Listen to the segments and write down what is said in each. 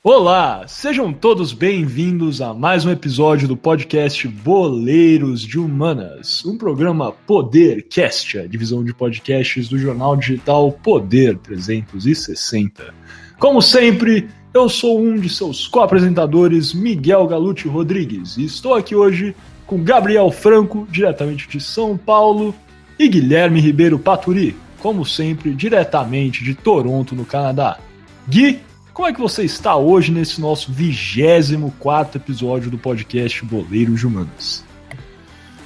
Olá, sejam todos bem-vindos a mais um episódio do podcast Boleiros de Humanas, um programa Podercast, a divisão de podcasts do jornal digital Poder 360. Como sempre, eu sou um de seus co-apresentadores, Miguel Galute Rodrigues, e estou aqui hoje com Gabriel Franco, diretamente de São Paulo, e Guilherme Ribeiro Paturi, como sempre, diretamente de Toronto, no Canadá. Gui, como é que você está hoje nesse nosso 24º episódio do podcast Boleiros de Humanas?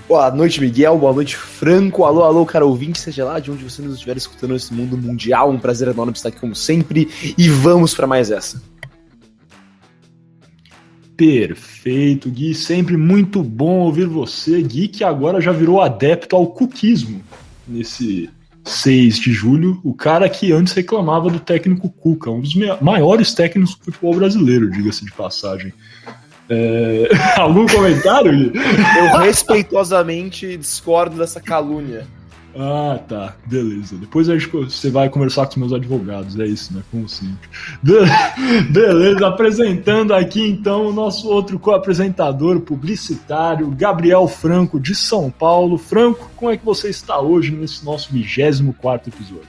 Boa noite, Miguel. Boa noite, Franco. Alô, alô, cara ouvinte, seja lá de onde você nos estiver escutando nesse mundo mundial. Um prazer enorme estar aqui como sempre. E vamos para mais essa. Perfeito, Gui. Sempre muito bom ouvir você, Gui, que agora já virou adepto ao cuquismo nesse 6 de julho, o cara que antes reclamava do técnico Cuca, um dos maiores técnicos do futebol brasileiro, diga-se de passagem. Algum comentário, Gui? Eu respeitosamente discordo dessa calúnia. Ah, tá, beleza. Depois você vai conversar com os meus advogados, é isso, né? Como sempre. Beleza, apresentando aqui então o nosso outro co-apresentador publicitário, Gabriel Franco, de São Paulo. Franco, como é que você está hoje nesse nosso 24º episódio?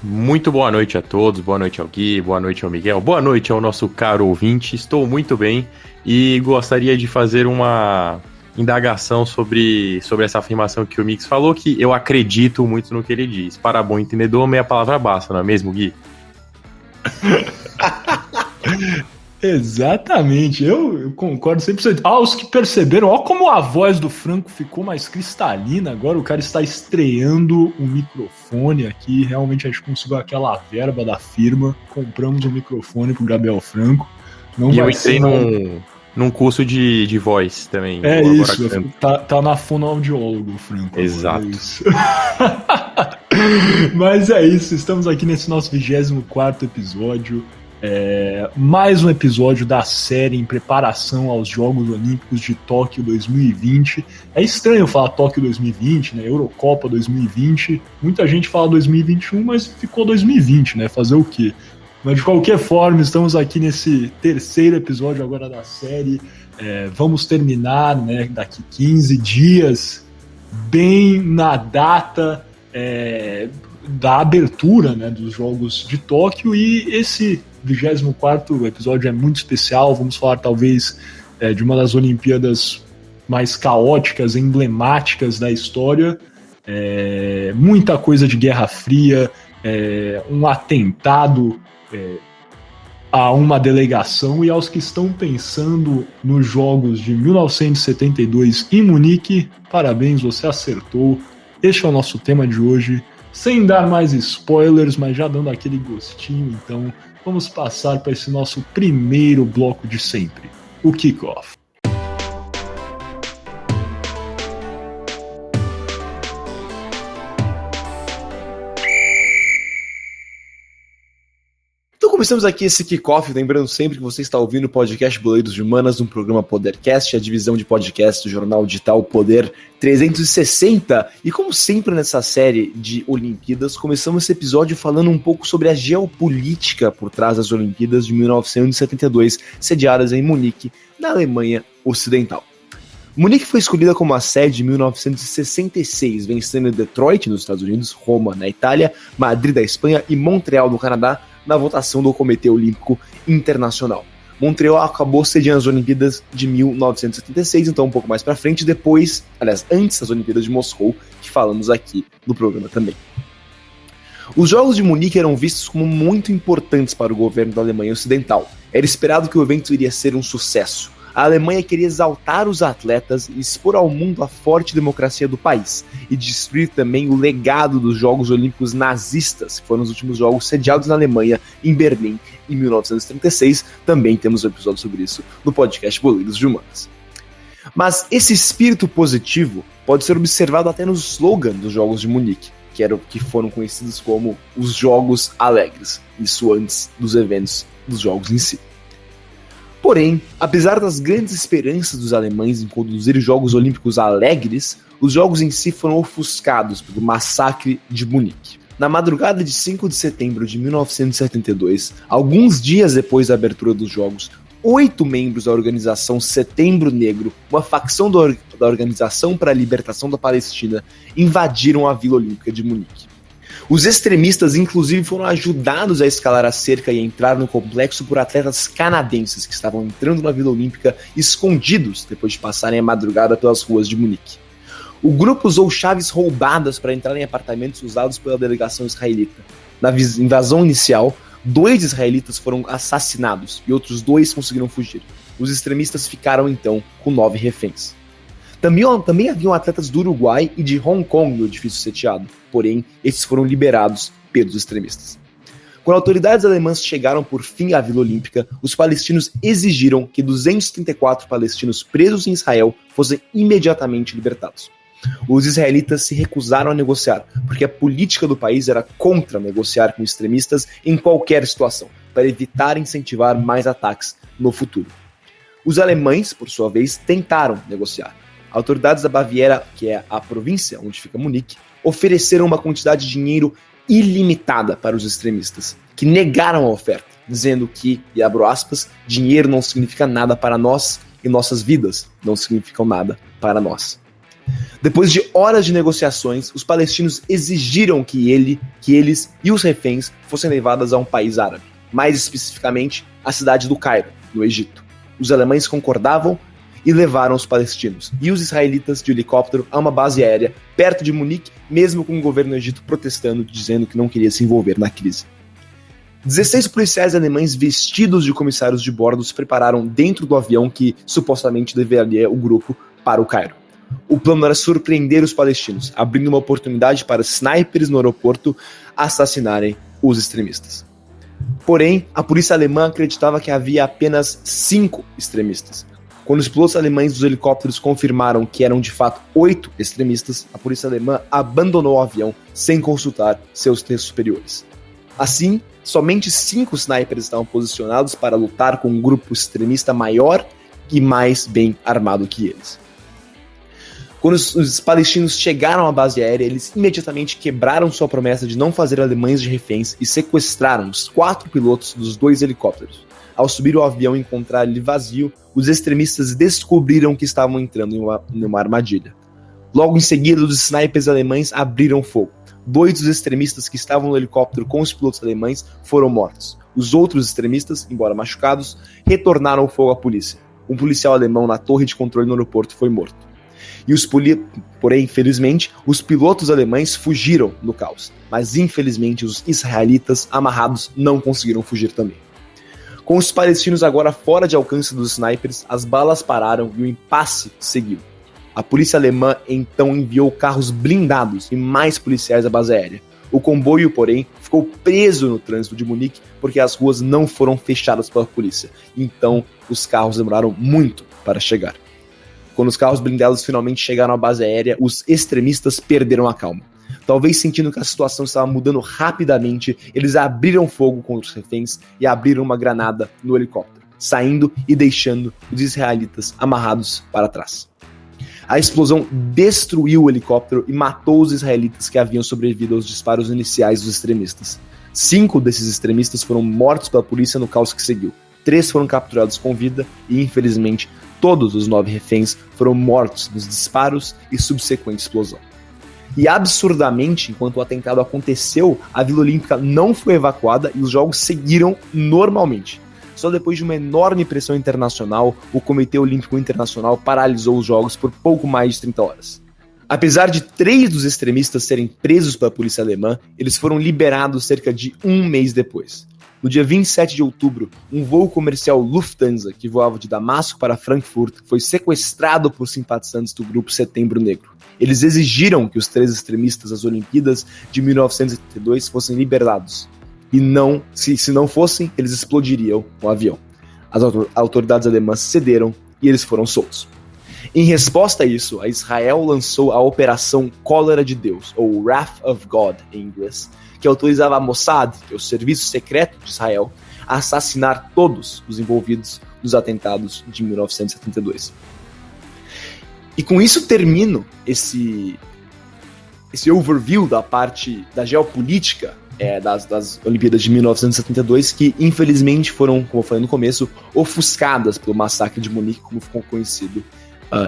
Muito boa noite a todos, boa noite ao Gui, boa noite ao Miguel, boa noite ao nosso caro ouvinte. Estou muito bem e gostaria de fazer uma indagação sobre essa afirmação que o Mix falou, que eu acredito muito no que ele diz. Para bom entendedor, meia palavra basta, não é mesmo, Gui? Exatamente, eu concordo 100%. Os que perceberam, ó como a voz do Franco ficou mais cristalina, agora o cara está estreando o microfone aqui, realmente a gente conseguiu aquela verba da firma, compramos um microfone pro Gabriel Franco. Não e vai eu entrei num curso de voz também. É isso, tá na fonoaudiólogo, Franco. Exato. É isso. Mas é isso, estamos aqui nesse nosso 24º episódio. Mais um episódio da série em preparação aos Jogos Olímpicos de Tóquio 2020. É estranho falar Tóquio 2020, né? Eurocopa 2020. Muita gente fala 2021, mas ficou 2020, né? Fazer o quê? Mas de qualquer forma, estamos aqui nesse terceiro episódio agora da série. Vamos terminar, né, daqui 15 dias, bem na data da abertura, né, dos Jogos de Tóquio. E esse 24º episódio é muito especial. Vamos falar talvez de uma das Olimpíadas mais caóticas, emblemáticas da história. Muita coisa de Guerra Fria, um atentado a uma delegação, e aos que estão pensando nos Jogos de 1972 em Munique, parabéns, você acertou. Este é o nosso tema de hoje, sem dar mais spoilers, mas já dando aquele gostinho. Então vamos passar para esse nosso primeiro bloco de sempre, o Kickoff. Começamos aqui esse kickoff, lembrando sempre que você está ouvindo o podcast Boleiros de Humanas, um programa Podercast, a divisão de podcast do jornal digital Poder 360. E como sempre nessa série de Olimpíadas, começamos esse episódio falando um pouco sobre a geopolítica por trás das Olimpíadas de 1972, sediadas em Munique, na Alemanha Ocidental. Munique foi escolhida como a sede em 1966, vencendo Detroit, nos Estados Unidos, Roma, na Itália, Madrid, da Espanha e Montreal, no Canadá, na votação do Comitê Olímpico Internacional. Montreal acabou sediando as Olimpíadas de 1976, então um pouco mais pra frente, depois, aliás, antes das Olimpíadas de Moscou, que falamos aqui no programa também. Os Jogos de Munique eram vistos como muito importantes para o governo da Alemanha Ocidental. Era esperado que o evento iria ser um sucesso. A Alemanha queria exaltar os atletas e expor ao mundo a forte democracia do país, e destruir também o legado dos Jogos Olímpicos nazistas, que foram os últimos jogos sediados na Alemanha, em Berlim, em 1936. Também temos um episódio sobre isso no podcast Boleiros de Humanas. Mas esse espírito positivo pode ser observado até no slogan dos Jogos de Munique, que foram conhecidos como os Jogos Alegres, isso antes dos eventos dos Jogos em si. Porém, apesar das grandes esperanças dos alemães em conduzir Jogos Olímpicos alegres, os jogos em si foram ofuscados pelo massacre de Munique. Na madrugada de 5 de setembro de 1972, alguns dias depois da abertura dos Jogos, 8 membros da organização Setembro Negro, uma facção da Organização para a Libertação da Palestina, invadiram a Vila Olímpica de Munique. Os extremistas, inclusive, foram ajudados a escalar a cerca e a entrar no complexo por atletas canadenses que estavam entrando na Vila Olímpica escondidos depois de passarem a madrugada pelas ruas de Munique. O grupo usou chaves roubadas para entrar em apartamentos usados pela delegação israelita. Na invasão inicial, 2 israelitas foram assassinados e outros 2 conseguiram fugir. Os extremistas ficaram, então, com 9 reféns. Também haviam atletas do Uruguai e de Hong Kong no edifício sitiado, porém, esses foram liberados pelos extremistas. Quando autoridades alemãs chegaram por fim à Vila Olímpica, os palestinos exigiram que 234 palestinos presos em Israel fossem imediatamente libertados. Os israelitas se recusaram a negociar, porque a política do país era contra negociar com extremistas em qualquer situação, para evitar incentivar mais ataques no futuro. Os alemães, por sua vez, tentaram negociar. Autoridades da Baviera, que é a província onde fica Munique, ofereceram uma quantidade de dinheiro ilimitada para os extremistas, que negaram a oferta, dizendo que, e abro aspas, dinheiro não significa nada para nós e nossas vidas não significam nada para nós. Depois de horas de negociações, os palestinos exigiram que eles e os reféns fossem levados a um país árabe, mais especificamente a cidade do Cairo, no Egito. Os alemães concordavam e levaram os palestinos e os israelitas de helicóptero a uma base aérea perto de Munique, mesmo com o governo do Egito protestando, dizendo que não queria se envolver na crise. 16 policiais alemães vestidos de comissários de bordo se prepararam dentro do avião que supostamente levaria o grupo para o Cairo. O plano era surpreender os palestinos, abrindo uma oportunidade para snipers no aeroporto assassinarem os extremistas. Porém, a polícia alemã acreditava que havia apenas 5 extremistas. Quando os pilotos alemães dos helicópteros confirmaram que eram de fato 8 extremistas, a polícia alemã abandonou o avião sem consultar seus superiores. Assim, somente 5 snipers estavam posicionados para lutar com um grupo extremista maior e mais bem armado que eles. Quando os palestinos chegaram à base aérea, eles imediatamente quebraram sua promessa de não fazer alemães de reféns e sequestraram os 4 pilotos dos 2 helicópteros. Ao subir o avião e encontrar ele vazio, os extremistas descobriram que estavam entrando em uma armadilha. Logo em seguida, os snipers alemães abriram fogo. 2 dos extremistas que estavam no helicóptero com os pilotos alemães foram mortos. Os outros extremistas, embora machucados, retornaram o fogo à polícia. Um policial alemão na torre de controle no aeroporto foi morto. Porém, infelizmente, os pilotos alemães fugiram do caos, mas infelizmente os israelitas amarrados não conseguiram fugir também. Com os palestinos agora fora de alcance dos snipers, as balas pararam e o impasse seguiu. A polícia alemã então enviou carros blindados e mais policiais à base aérea. O comboio, porém, ficou preso no trânsito de Munique porque as ruas não foram fechadas pela polícia. Então, os carros demoraram muito para chegar. Quando os carros blindados finalmente chegaram à base aérea, os extremistas perderam a calma. Talvez sentindo que a situação estava mudando rapidamente, eles abriram fogo contra os reféns e abriram uma granada no helicóptero, saindo e deixando os israelitas amarrados para trás. A explosão destruiu o helicóptero e matou os israelitas que haviam sobrevivido aos disparos iniciais dos extremistas. 5 desses extremistas foram mortos pela polícia no caos que seguiu. 3 foram capturados com vida e, infelizmente, todos os 9 reféns foram mortos nos disparos e subsequente explosão. E absurdamente, enquanto o atentado aconteceu, a Vila Olímpica não foi evacuada e os jogos seguiram normalmente. Só depois de uma enorme pressão internacional, o Comitê Olímpico Internacional paralisou os jogos por pouco mais de 30 horas. Apesar de 3 dos extremistas serem presos pela polícia alemã, eles foram liberados cerca de um mês depois. No dia 27 de outubro, um voo comercial Lufthansa, que voava de Damasco para Frankfurt, foi sequestrado por simpatizantes do grupo Setembro Negro. Eles exigiram que os 3 extremistas das Olimpíadas de 1982 fossem liberados. E se não fossem, eles explodiriam o avião. As autoridades alemãs cederam e eles foram soltos. Em resposta a isso, a Israel lançou a Operação Cólera de Deus, ou Wrath of God em inglês, que autorizava a Mossad, que é o serviço secreto de Israel, a assassinar todos os envolvidos nos atentados de 1972. E com isso termino esse overview da parte da geopolítica das Olimpíadas de 1972, que infelizmente foram, como eu falei no começo, ofuscadas pelo massacre de Munique, como ficou conhecido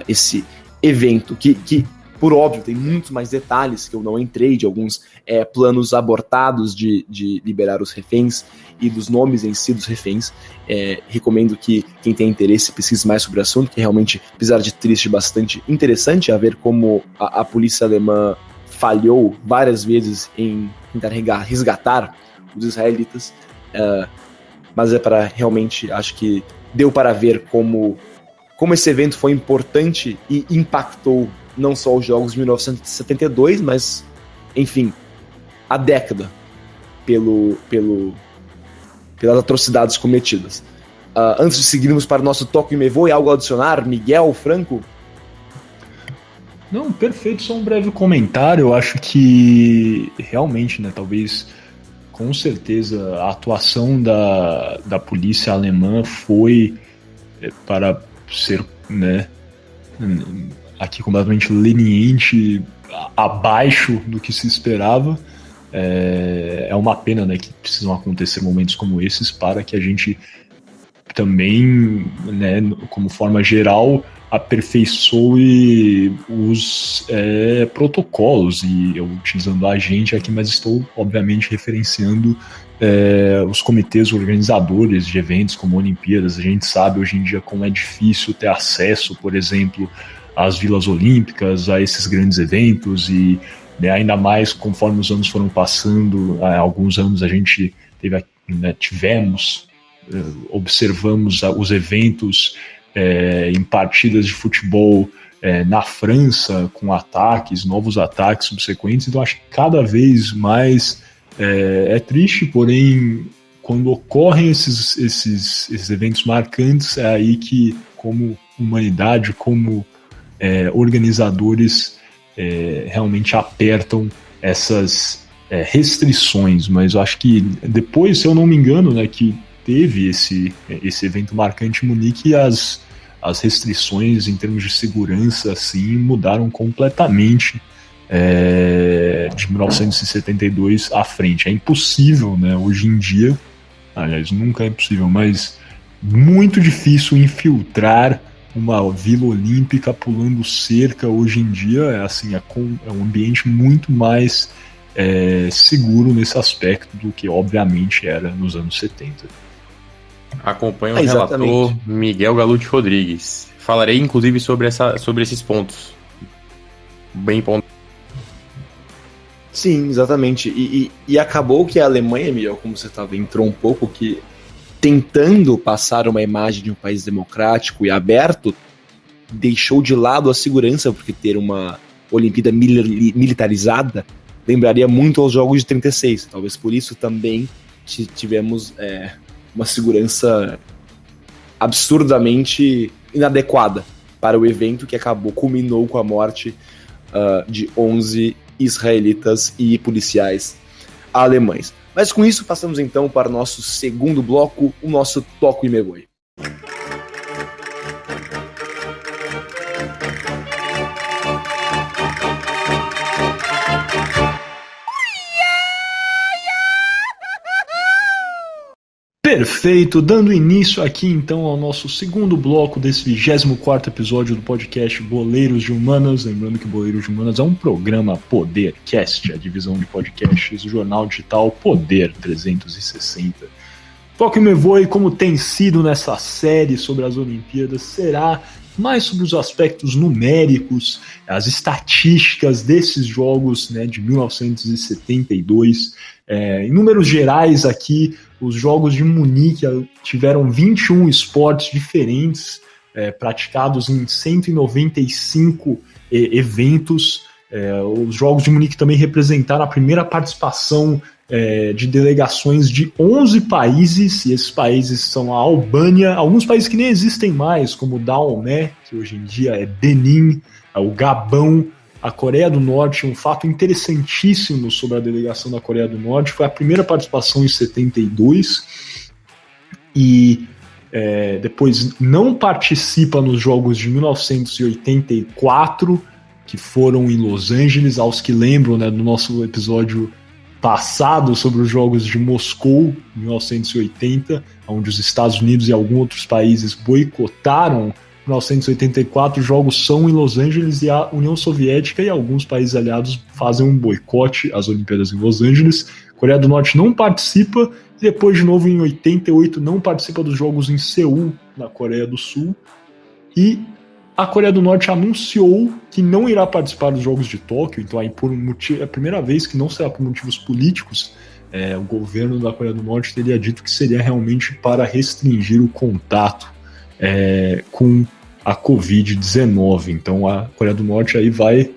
esse evento, que por óbvio tem muitos mais detalhes que eu não entrei, de alguns planos abortados de liberar os reféns e dos nomes em si dos reféns. Recomendo que quem tem interesse pesquise mais sobre o assunto, que realmente, apesar de triste, bastante interessante a ver como a polícia alemã falhou várias vezes em tentar resgatar os israelitas, mas para realmente, acho que deu para ver como esse evento foi importante e impactou não só os Jogos de 1972, mas, enfim, a década pelas atrocidades cometidas. Antes de seguirmos para o nosso Toque e Me Voe, algo a adicionar? Miguel, Franco? Não, perfeito, só um breve comentário. Eu acho que realmente, né, talvez, com certeza, a atuação da polícia alemã foi para ser, né, aqui completamente leniente, abaixo do que se esperava. É uma pena, né, que precisam acontecer momentos como esses para que a gente também, né, como forma geral, aperfeiçoe os protocolos. E eu utilizando a gente aqui, mas estou obviamente referenciando os comitês organizadores de eventos como Olimpíadas. A gente sabe hoje em dia como é difícil ter acesso, por exemplo, às vilas olímpicas, a esses grandes eventos, e ainda mais conforme os anos foram passando. Há alguns anos a gente observamos os eventos em partidas de futebol na França, com novos ataques subsequentes. Então acho que cada vez mais é triste, porém, quando ocorrem esses eventos marcantes, é aí que, como humanidade, como organizadores, realmente apertam essas restrições. Mas eu acho que depois, se eu não me engano, né, que teve esse evento marcante em Munique, as restrições em termos de segurança assim mudaram completamente de 1972 à frente. É impossível, né, hoje em dia, aliás, nunca é possível, mas muito difícil infiltrar uma vila olímpica pulando cerca hoje em dia. É um ambiente muito mais seguro nesse aspecto do que obviamente era nos anos 70. Acompanha o relator Miguel Galute Rodrigues. Falarei inclusive sobre esses pontos. Bem pontuados. Sim, exatamente. E acabou que a Alemanha, Miguel, como você entrou um pouco, que tentando passar uma imagem de um país democrático e aberto, deixou de lado a segurança, porque ter uma Olimpíada militarizada lembraria muito aos Jogos de 36. Talvez por isso também tivemos uma segurança absurdamente inadequada para o evento, que culminou com a morte de 11 israelitas e policiais alemães. Mas com isso, passamos então para o nosso segundo bloco, o nosso Toque e Me Voe. Perfeito, dando início aqui então ao nosso segundo bloco desse 24º episódio do podcast Boleiros de Humanas. Lembrando que Boleiros de Humanas é um programa Podercast, a divisão de podcasts do jornal digital Poder 360. Toque Me Voe, como tem sido nessa série sobre as Olimpíadas, será mais sobre os aspectos numéricos, as estatísticas desses jogos, né, de 1972. Em números gerais aqui, os Jogos de Munique tiveram 21 esportes diferentes, praticados em 195 eventos. Os Jogos de Munique também representaram a primeira participação de delegações de 11 países, e esses países são a Albânia, alguns países que nem existem mais, como Daomé, que hoje em dia é Benin, o Gabão, a Coreia do Norte. Um fato interessantíssimo sobre a delegação da Coreia do Norte foi a primeira participação em 72, e depois não participa nos Jogos de 1984, que foram em Los Angeles, aos que lembram, né, do nosso episódio passado sobre os Jogos de Moscou, em 1980, onde os Estados Unidos e alguns outros países boicotaram. Em 1984, os jogos são em Los Angeles e a União Soviética e alguns países aliados fazem um boicote às Olimpíadas em Los Angeles. A Coreia do Norte não participa e depois, de novo, em 88, não participa dos Jogos em Seul, na Coreia do Sul. E a Coreia do Norte anunciou que não irá participar dos Jogos de Tóquio, então aí é a primeira vez que não será por motivos políticos. O governo da Coreia do Norte teria dito que seria realmente para restringir o contato com a Covid-19. Então a Coreia do Norte aí vai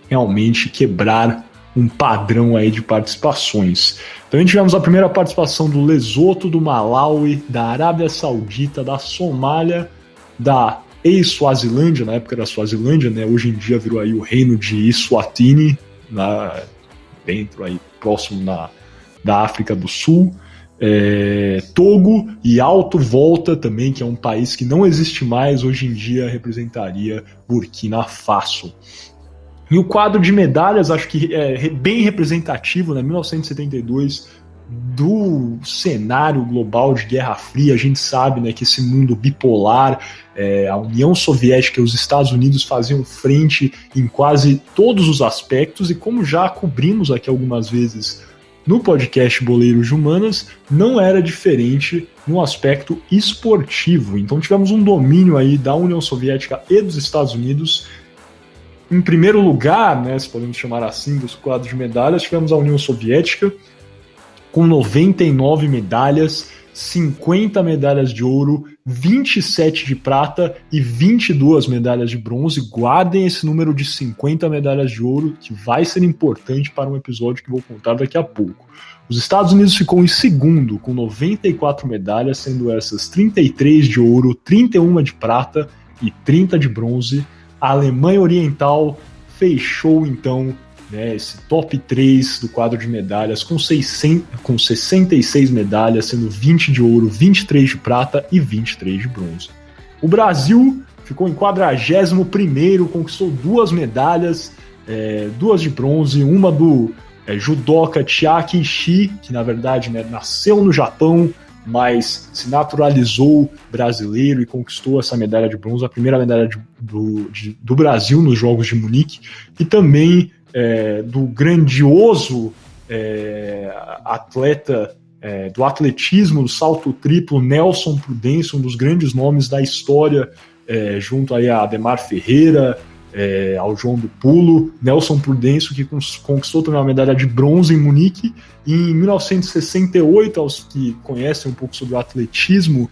realmente quebrar um padrão aí de participações. Então a gente tivemos a primeira participação do Lesoto, do Malawi, da Arábia Saudita, da Somália, da ex-Suazilândia, na época era Suazilândia, né? Hoje em dia virou aí o reino de Eswatini, dentro aí, próximo da África do Sul. Togo e Alto Volta também, que é um país que não existe mais, hoje em dia representaria Burkina Faso. E o quadro de medalhas, acho que é bem representativo, né? 1972, do cenário global de Guerra Fria. A gente sabe, né, que esse mundo bipolar, a União Soviética e os Estados Unidos faziam frente em quase todos os aspectos, e como já cobrimos aqui algumas vezes no podcast Boleiros de Humanas, não era diferente no aspecto esportivo. Então tivemos um domínio aí da União Soviética e dos Estados Unidos. Em primeiro lugar, né, se podemos chamar assim, dos quadros de medalhas, tivemos a União Soviética com 99 medalhas, 50 medalhas de ouro, 27 de prata e 22 medalhas de bronze. Guardem esse número de 50 medalhas de ouro, que vai ser importante para um episódio que vou contar daqui a pouco. Os Estados Unidos ficou em segundo, com 94 medalhas, sendo essas 33 de ouro, 31 de prata e 30 de bronze. A Alemanha Oriental fechou, então, né, esse top 3 do quadro de medalhas com 66 medalhas, sendo 20 de ouro, 23 de prata e 23 de bronze. O Brasil ficou em 41º, conquistou 2 medalhas, 2 de bronze, uma do judoca Chiaki Ishii, que na verdade, né, nasceu no Japão, mas se naturalizou brasileiro e conquistou essa medalha de bronze, a primeira medalha do Brasil nos Jogos de Munique, e também do grandioso atleta do atletismo, do salto triplo, Nelson Prudêncio, um dos grandes nomes da história, junto aí a Ademar Ferreira, ao João do Pulo. Nelson Prudêncio, que conquistou também uma medalha de bronze em Munique. E em 1968, aos que conhecem um pouco sobre o atletismo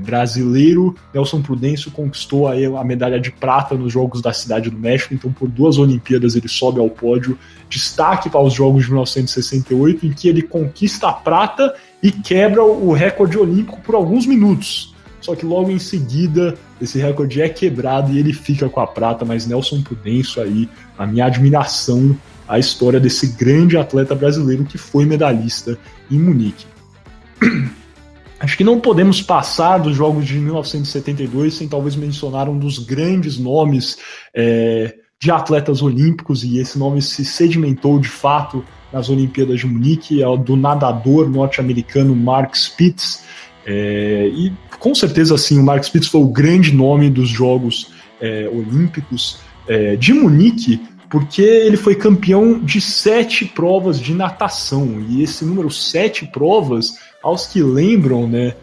brasileiro, Nelson Prudêncio conquistou aí a medalha de prata nos Jogos da Cidade do México. Então, por 2 Olimpíadas, ele sobe ao pódio. Destaque para os Jogos de 1968, em que ele conquista a prata e quebra o recorde olímpico por alguns minutos. Só que logo em seguida esse recorde é quebrado e ele fica com a prata. Mas Nelson Prudêncio aí, a minha admiração à história desse grande atleta brasileiro que foi medalhista em Munique. Acho que não podemos passar dos Jogos de 1972 sem talvez mencionar um dos grandes nomes de atletas olímpicos, e esse nome se sedimentou de fato nas Olimpíadas de Munique, é o do nadador norte-americano Mark Spitz. E com certeza, assim, o Mark Spitz foi o grande nome dos Jogos Olímpicos de Munique, porque ele foi campeão de 7 provas de natação, e esse número 7 provas, aos que lembram, né,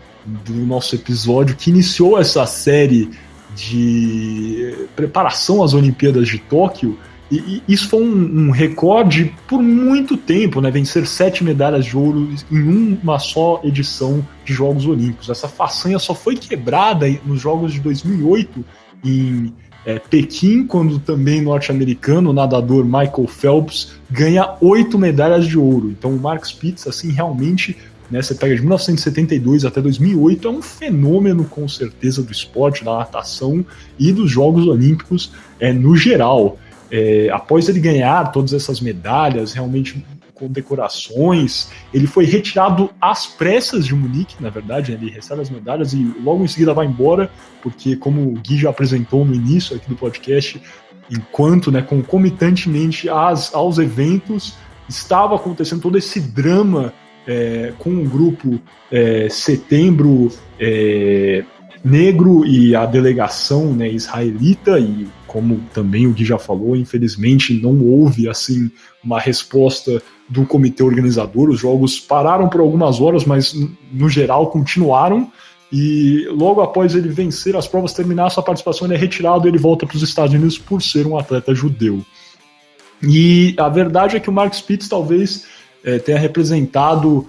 do nosso episódio que iniciou essa série de preparação às Olimpíadas de Tóquio, e isso foi um recorde por muito tempo, né? Vencer 7 medalhas de ouro em uma só edição de Jogos Olímpicos. Essa façanha só foi quebrada nos Jogos de 2008 em Pequim, quando também norte-americano, o nadador Michael Phelps ganha 8 medalhas de ouro. Então o Mark Spitz, assim, realmente, né, você pega de 1972 até 2008, é um fenômeno, com certeza, do esporte, da natação e dos Jogos Olímpicos no geral. Após ele ganhar todas essas medalhas, realmente condecorações, ele foi retirado às pressas de Munique, na verdade, ele recebe as medalhas e logo em seguida vai embora, porque, como o Gui já apresentou no início aqui do podcast, enquanto, né, concomitantemente aos eventos, estava acontecendo todo esse drama com o grupo Setembro Negro e a delegação, né, israelita, e como também o Gui já falou, infelizmente não houve assim uma resposta do comitê organizador. Os jogos pararam por algumas horas, mas no geral continuaram, e logo após ele vencer as provas, terminar sua participação, ele é retirado e ele volta para os Estados Unidos por ser um atleta judeu. E a verdade é que o Mark Spitz talvez tenha representado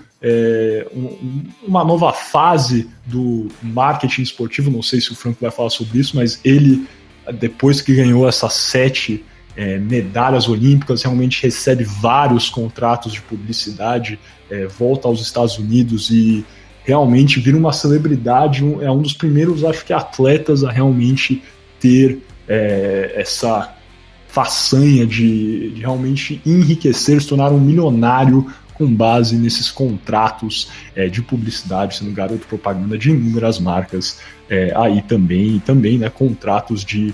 uma nova fase do marketing esportivo. Não sei se o Franco vai falar sobre isso, mas ele, depois que ganhou essas 7 medalhas olímpicas, realmente recebe vários contratos de publicidade, volta aos Estados Unidos e realmente vira uma celebridade. É um dos primeiros, acho que, atletas a realmente ter essa façanha de realmente enriquecer, se tornar um milionário com base nesses contratos de publicidade, sendo garoto propaganda de inúmeras marcas, aí também, né, contratos de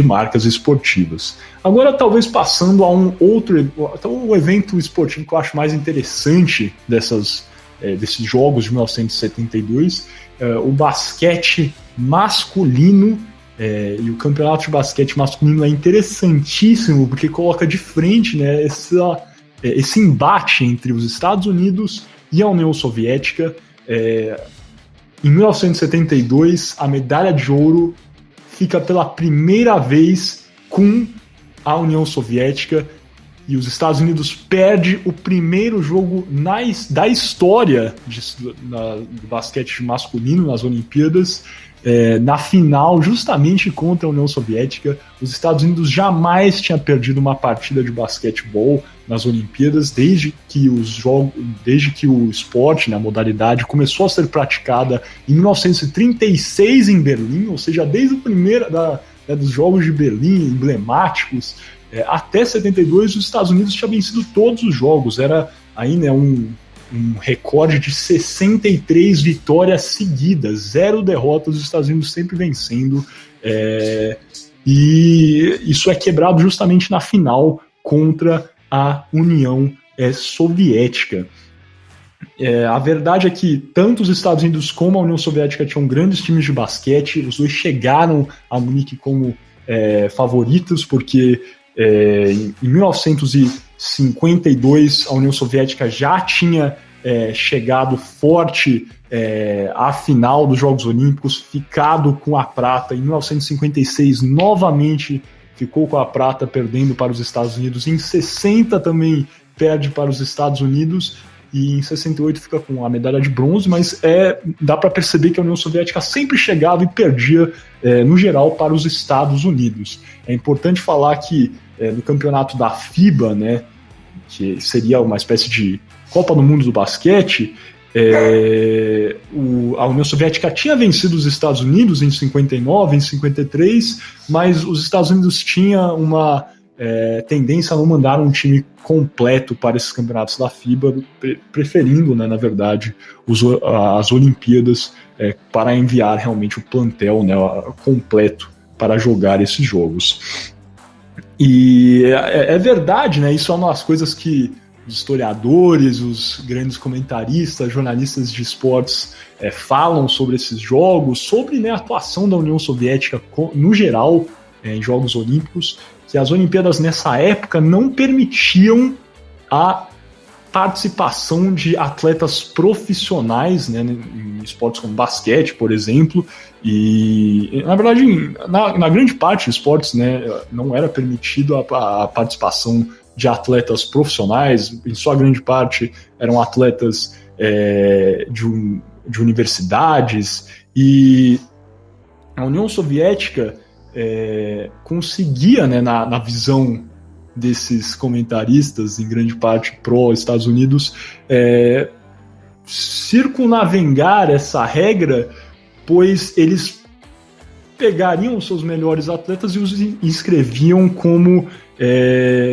marcas esportivas. Agora, talvez passando a um evento esportivo que eu acho mais interessante desses jogos de 1972, o basquete masculino. E o campeonato de basquete masculino é interessantíssimo porque coloca de frente, né, esse embate entre os Estados Unidos e a União Soviética. Em 1972, a medalha de ouro fica pela primeira vez com a União Soviética, e os Estados Unidos perde o primeiro jogo da história do basquete masculino nas Olimpíadas, na final, justamente contra a União Soviética. Os Estados Unidos jamais tinha perdido uma partida de basquetebol nas Olimpíadas desde que o esporte, né, a modalidade, começou a ser praticada em 1936 em Berlim, ou seja, desde o primeiro dos Jogos de Berlim, emblemáticos, até 72, os Estados Unidos tinham vencido todos os jogos. Era aí, né, um recorde de 63 vitórias seguidas, 0 derrotas, os Estados Unidos sempre vencendo, e isso é quebrado justamente na final contra a União Soviética. A verdade é que tanto os Estados Unidos como a União Soviética tinham grandes times de basquete. Os dois chegaram a Munique como favoritos, porque em 1952 a União Soviética já tinha chegado forte à final dos Jogos Olímpicos, ficado com a prata. Em 1956 novamente ficou com a prata, perdendo para os Estados Unidos. Em 60 também perde para os Estados Unidos, e em 68 fica com a medalha de bronze, mas dá para perceber que a União Soviética sempre chegava e perdia, no geral, para os Estados Unidos. É importante falar que no campeonato da FIBA, né, que seria uma espécie de Copa do Mundo do basquete, a União Soviética tinha vencido os Estados Unidos em 59, em 53, mas os Estados Unidos tinham uma tendência a não mandar um time completo para esses campeonatos da FIBA, preferindo, né, na verdade, as Olimpíadas, para enviar realmente o plantel, né, completo para jogar esses jogos. E é verdade, né, isso é uma das coisas que os historiadores, os grandes comentaristas, jornalistas de esportes falam sobre esses jogos, sobre, né, a atuação da União Soviética no geral em Jogos Olímpicos, que as Olimpíadas nessa época não permitiam a participação de atletas profissionais, né, em esportes como basquete, por exemplo, e na verdade na grande parte dos esportes, né, não era permitido a participação de atletas profissionais. Em sua grande parte eram atletas de universidades, e a União Soviética conseguia, né, na visão desses comentaristas, em grande parte pró-Estados Unidos, circunnavegar essa regra, pois eles pegariam os seus melhores atletas e os inscreviam como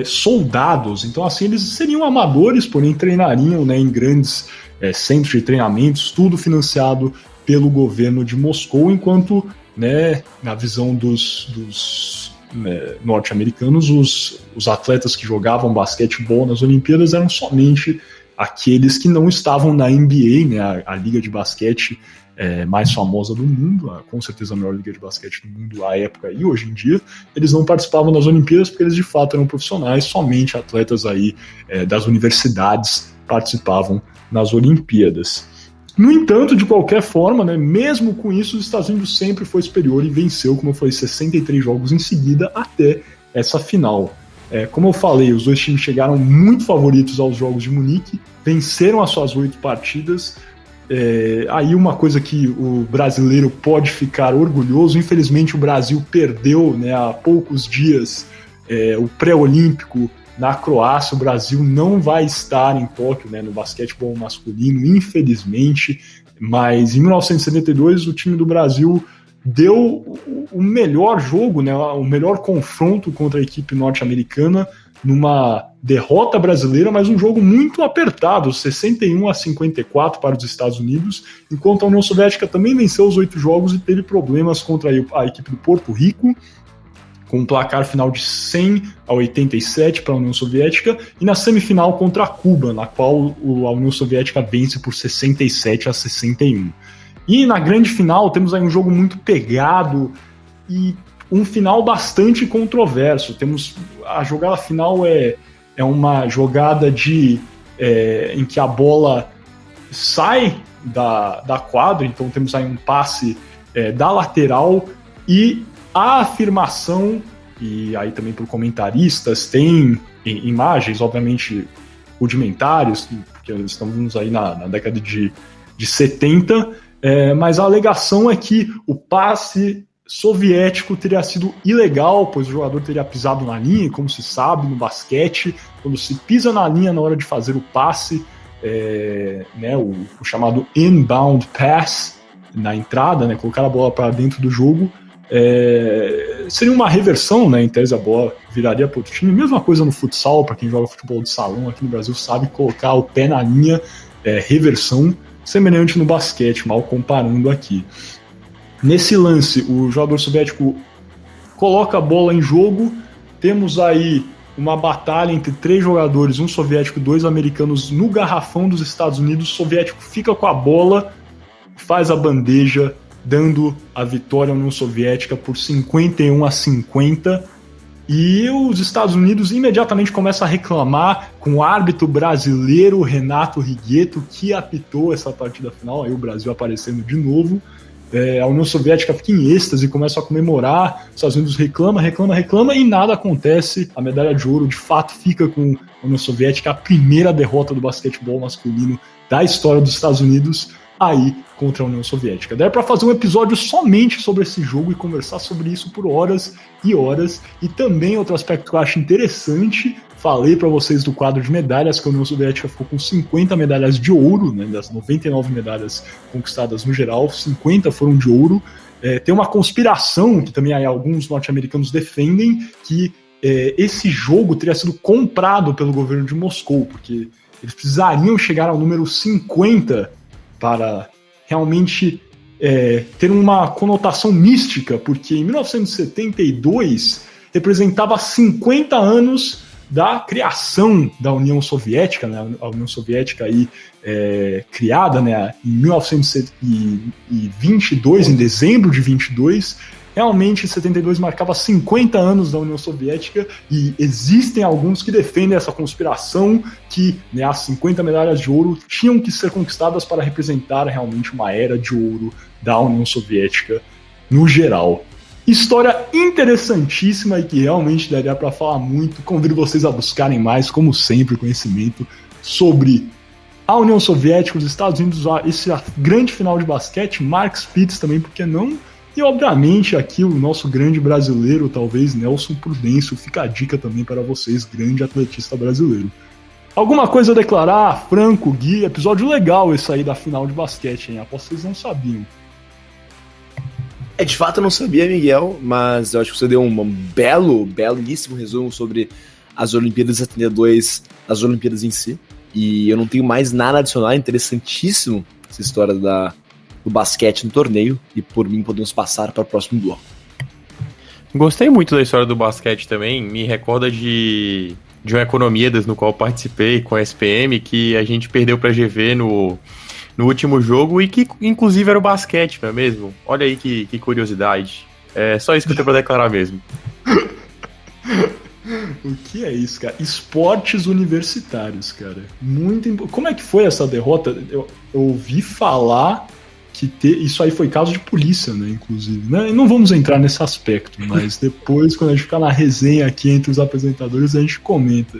soldados. Então, assim, eles seriam amadores, porém treinariam, né, em grandes centros de treinamentos, tudo financiado pelo governo de Moscou, enquanto né, na visão dos norte-americanos, os atletas que jogavam basquetebol nas Olimpíadas eram somente aqueles que não estavam na NBA, né, a liga de basquete mais famosa do mundo, com certeza a maior liga de basquete do mundo à época e hoje em dia. Eles não participavam das Olimpíadas porque eles de fato eram profissionais, somente atletas aí das universidades participavam nas Olimpíadas. No entanto, de qualquer forma, né, mesmo com isso, os Estados Unidos sempre foi superior e venceu, como eu falei, 63 jogos em seguida até essa final. Como eu falei, os dois times chegaram muito favoritos aos Jogos de Munique, venceram as suas 8 partidas. Aí uma coisa que o brasileiro pode ficar orgulhoso, infelizmente o Brasil perdeu, né, há poucos dias o pré-olímpico na Croácia. O Brasil não vai estar em Tóquio, né, no basquetebol masculino, infelizmente, mas em 1972 o time do Brasil deu o melhor jogo, né, o melhor confronto contra a equipe norte-americana, numa derrota brasileira, mas um jogo muito apertado, 61-54 para os Estados Unidos, enquanto a União Soviética também venceu os 8 jogos e teve problemas contra a equipe do Porto Rico, com um placar final de 100-87 para a União Soviética, e na semifinal contra a Cuba, na qual a União Soviética vence por 67-61. E na grande final temos aí um jogo muito pegado e um final bastante controverso. Temos a jogada final é uma jogada em que a bola sai da quadra, então temos aí um passe da lateral e a afirmação, e aí também por comentaristas, tem imagens, obviamente, rudimentares, porque estamos aí na década de 70, mas a alegação é que o passe soviético teria sido ilegal, pois o jogador teria pisado na linha, e como se sabe no basquete, quando se pisa na linha na hora de fazer o passe, né, o chamado inbound pass, na entrada, né, colocar a bola para dentro do jogo, seria uma reversão, né, em tese a bola viraria para o time. Mesma coisa no futsal, para quem joga futebol de salão aqui no Brasil sabe, colocar o pé na linha, reversão, semelhante no basquete, mal comparando aqui. Nesse lance, o jogador soviético coloca a bola em jogo, temos aí uma batalha entre 3 jogadores, um soviético e 2 americanos no garrafão dos Estados Unidos. O soviético fica com a bola, faz a bandeja, dando a vitória à União Soviética por 51-50, e os Estados Unidos imediatamente começam a reclamar com o árbitro brasileiro Renato Rigueto, que apitou essa partida final, aí o Brasil aparecendo de novo. A União Soviética fica em êxtase e começa a comemorar, os Estados Unidos reclama e nada acontece. A medalha de ouro de fato fica com a União Soviética, a primeira derrota do basquetebol masculino da história dos Estados Unidos aí contra a União Soviética. Daí para fazer um episódio somente sobre esse jogo e conversar sobre isso por horas e horas. E também outro aspecto que eu acho interessante, falei para vocês do quadro de medalhas, que a União Soviética ficou com 50 medalhas de ouro, né, das 99 medalhas conquistadas no geral, 50 foram de ouro. Tem uma conspiração, que também aí alguns norte-americanos defendem, que esse jogo teria sido comprado pelo governo de Moscou, porque eles precisariam chegar ao número 50 para realmente ter uma conotação mística, porque em 1972 representava 50 anos da criação da União Soviética, né? A União Soviética aí criada, né, em 1922, em dezembro de 22, realmente 72 marcava 50 anos da União Soviética, e existem alguns que defendem essa conspiração que, né, as 50 medalhas de ouro tinham que ser conquistadas para representar realmente uma era de ouro da União Soviética no geral. História interessantíssima e que realmente daria para falar muito. Convido vocês a buscarem mais, como sempre, conhecimento sobre a União Soviética, os Estados Unidos, esse grande final de basquete, Mark Spitz também, por que não? E, obviamente, aqui o nosso grande brasileiro, talvez Nelson Prudêncio, fica a dica também para vocês, grande atletista brasileiro. Alguma coisa a declarar, Franco, Gui? Episódio legal esse aí da final de basquete, hein? Aposto que vocês não sabiam. De fato eu não sabia, Miguel, mas eu acho que você deu um belíssimo resumo sobre as Olimpíadas 72, as Olimpíadas em si, e eu não tenho mais nada a adicionar. Interessantíssimo essa história do basquete no torneio, e por mim podemos passar para o próximo bloco. Gostei muito da história do basquete também, me recorda de uma Economidas no qual participei com a SPM, que a gente perdeu para a GV no último jogo, e que inclusive era o basquete, não é mesmo? Olha aí que curiosidade. É só isso que eu tenho para declarar mesmo. O que é isso, cara? Esportes universitários, cara. Como é que foi essa derrota? Eu ouvi falar que isso aí foi caso de polícia, né, inclusive. Não vamos entrar nesse aspecto, mas depois, quando a gente ficar na resenha aqui entre os apresentadores, a gente comenta.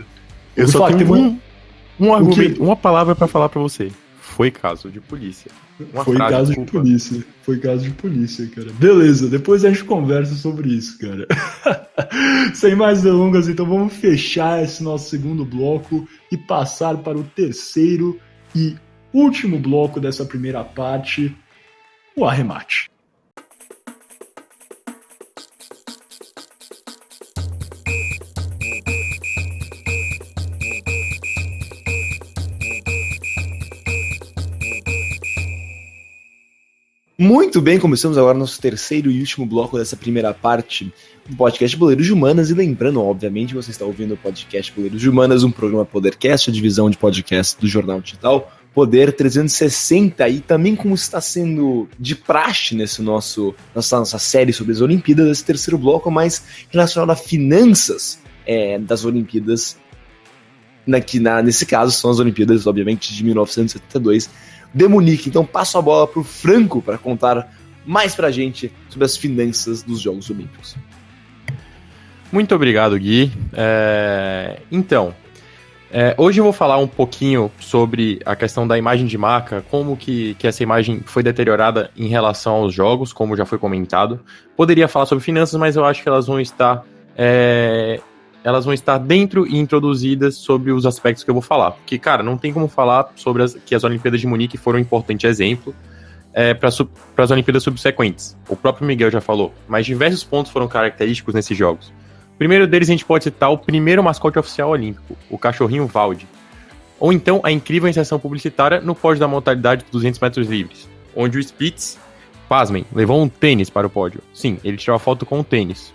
Eu só tenho um argumento, uma palavra pra falar pra você. Foi caso de polícia. Foi caso de polícia. Foi caso de polícia, cara. Beleza, depois a gente conversa sobre isso, cara. Sem mais delongas, então vamos fechar esse nosso segundo bloco e passar para o terceiro e último bloco dessa primeira parte, o arremate. Muito bem, começamos agora nosso terceiro e último bloco dessa primeira parte do podcast Boleiros de Humanas. E lembrando, obviamente, você está ouvindo o podcast Boleiros de Humanas, um programa Podercast, a divisão de podcast do jornal digital Poder 360. E também, como está sendo de praxe nossa série sobre as Olimpíadas, esse terceiro bloco é mais relacionado a finanças das Olimpíadas. Nesse caso, são as Olimpíadas, obviamente, de 1972. de Munique. Então passo a bola para o Franco para contar mais pra gente sobre as finanças dos Jogos Olímpicos. Muito obrigado, Gui. Hoje eu vou falar um pouquinho sobre a questão da imagem de marca, como que essa imagem foi deteriorada em relação aos jogos, como já foi comentado. Poderia falar sobre finanças, mas eu acho que elas vão estar dentro e introduzidas sobre os aspectos que eu vou falar. Porque, cara, não tem como falar sobre que as Olimpíadas de Munique foram um importante exemplo para as Olimpíadas subsequentes. O próprio Miguel já falou, mas diversos pontos foram característicos nesses jogos. O primeiro deles a gente pode citar o primeiro mascote oficial olímpico, o cachorrinho Valde. Ou então a incrível inserção publicitária no pódio da modalidade de 200 metros livres, onde o Spitz, pasmem, levou um tênis para o pódio. Sim, ele tirou a foto com um tênis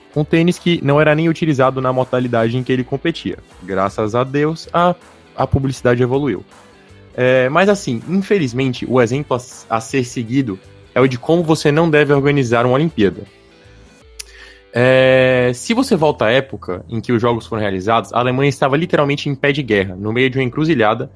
que não era nem utilizado na modalidade em que ele competia. Graças a Deus, a publicidade evoluiu. Mas assim, infelizmente, o exemplo a ser seguido é o de como você não deve organizar uma Olimpíada. Se você volta à época em que os jogos foram realizados, a Alemanha estava literalmente em pé de guerra, no meio de uma encruzilhada,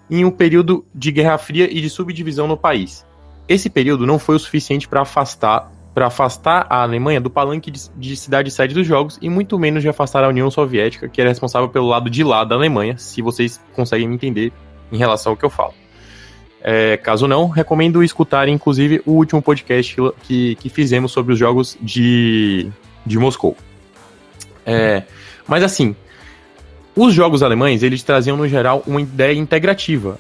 em um período de Guerra Fria e de subdivisão no país. Esse período não foi o suficiente para afastar a Alemanha do palanque de cidade-sede dos jogos e muito menos de afastar a União Soviética, que era responsável pelo lado de lá da Alemanha, se vocês conseguem me entender em relação ao que eu falo. Caso não, recomendo escutarem, inclusive, o último podcast que fizemos sobre os jogos de Moscou. Mas assim, os jogos alemães, eles traziam no geral uma ideia integrativa,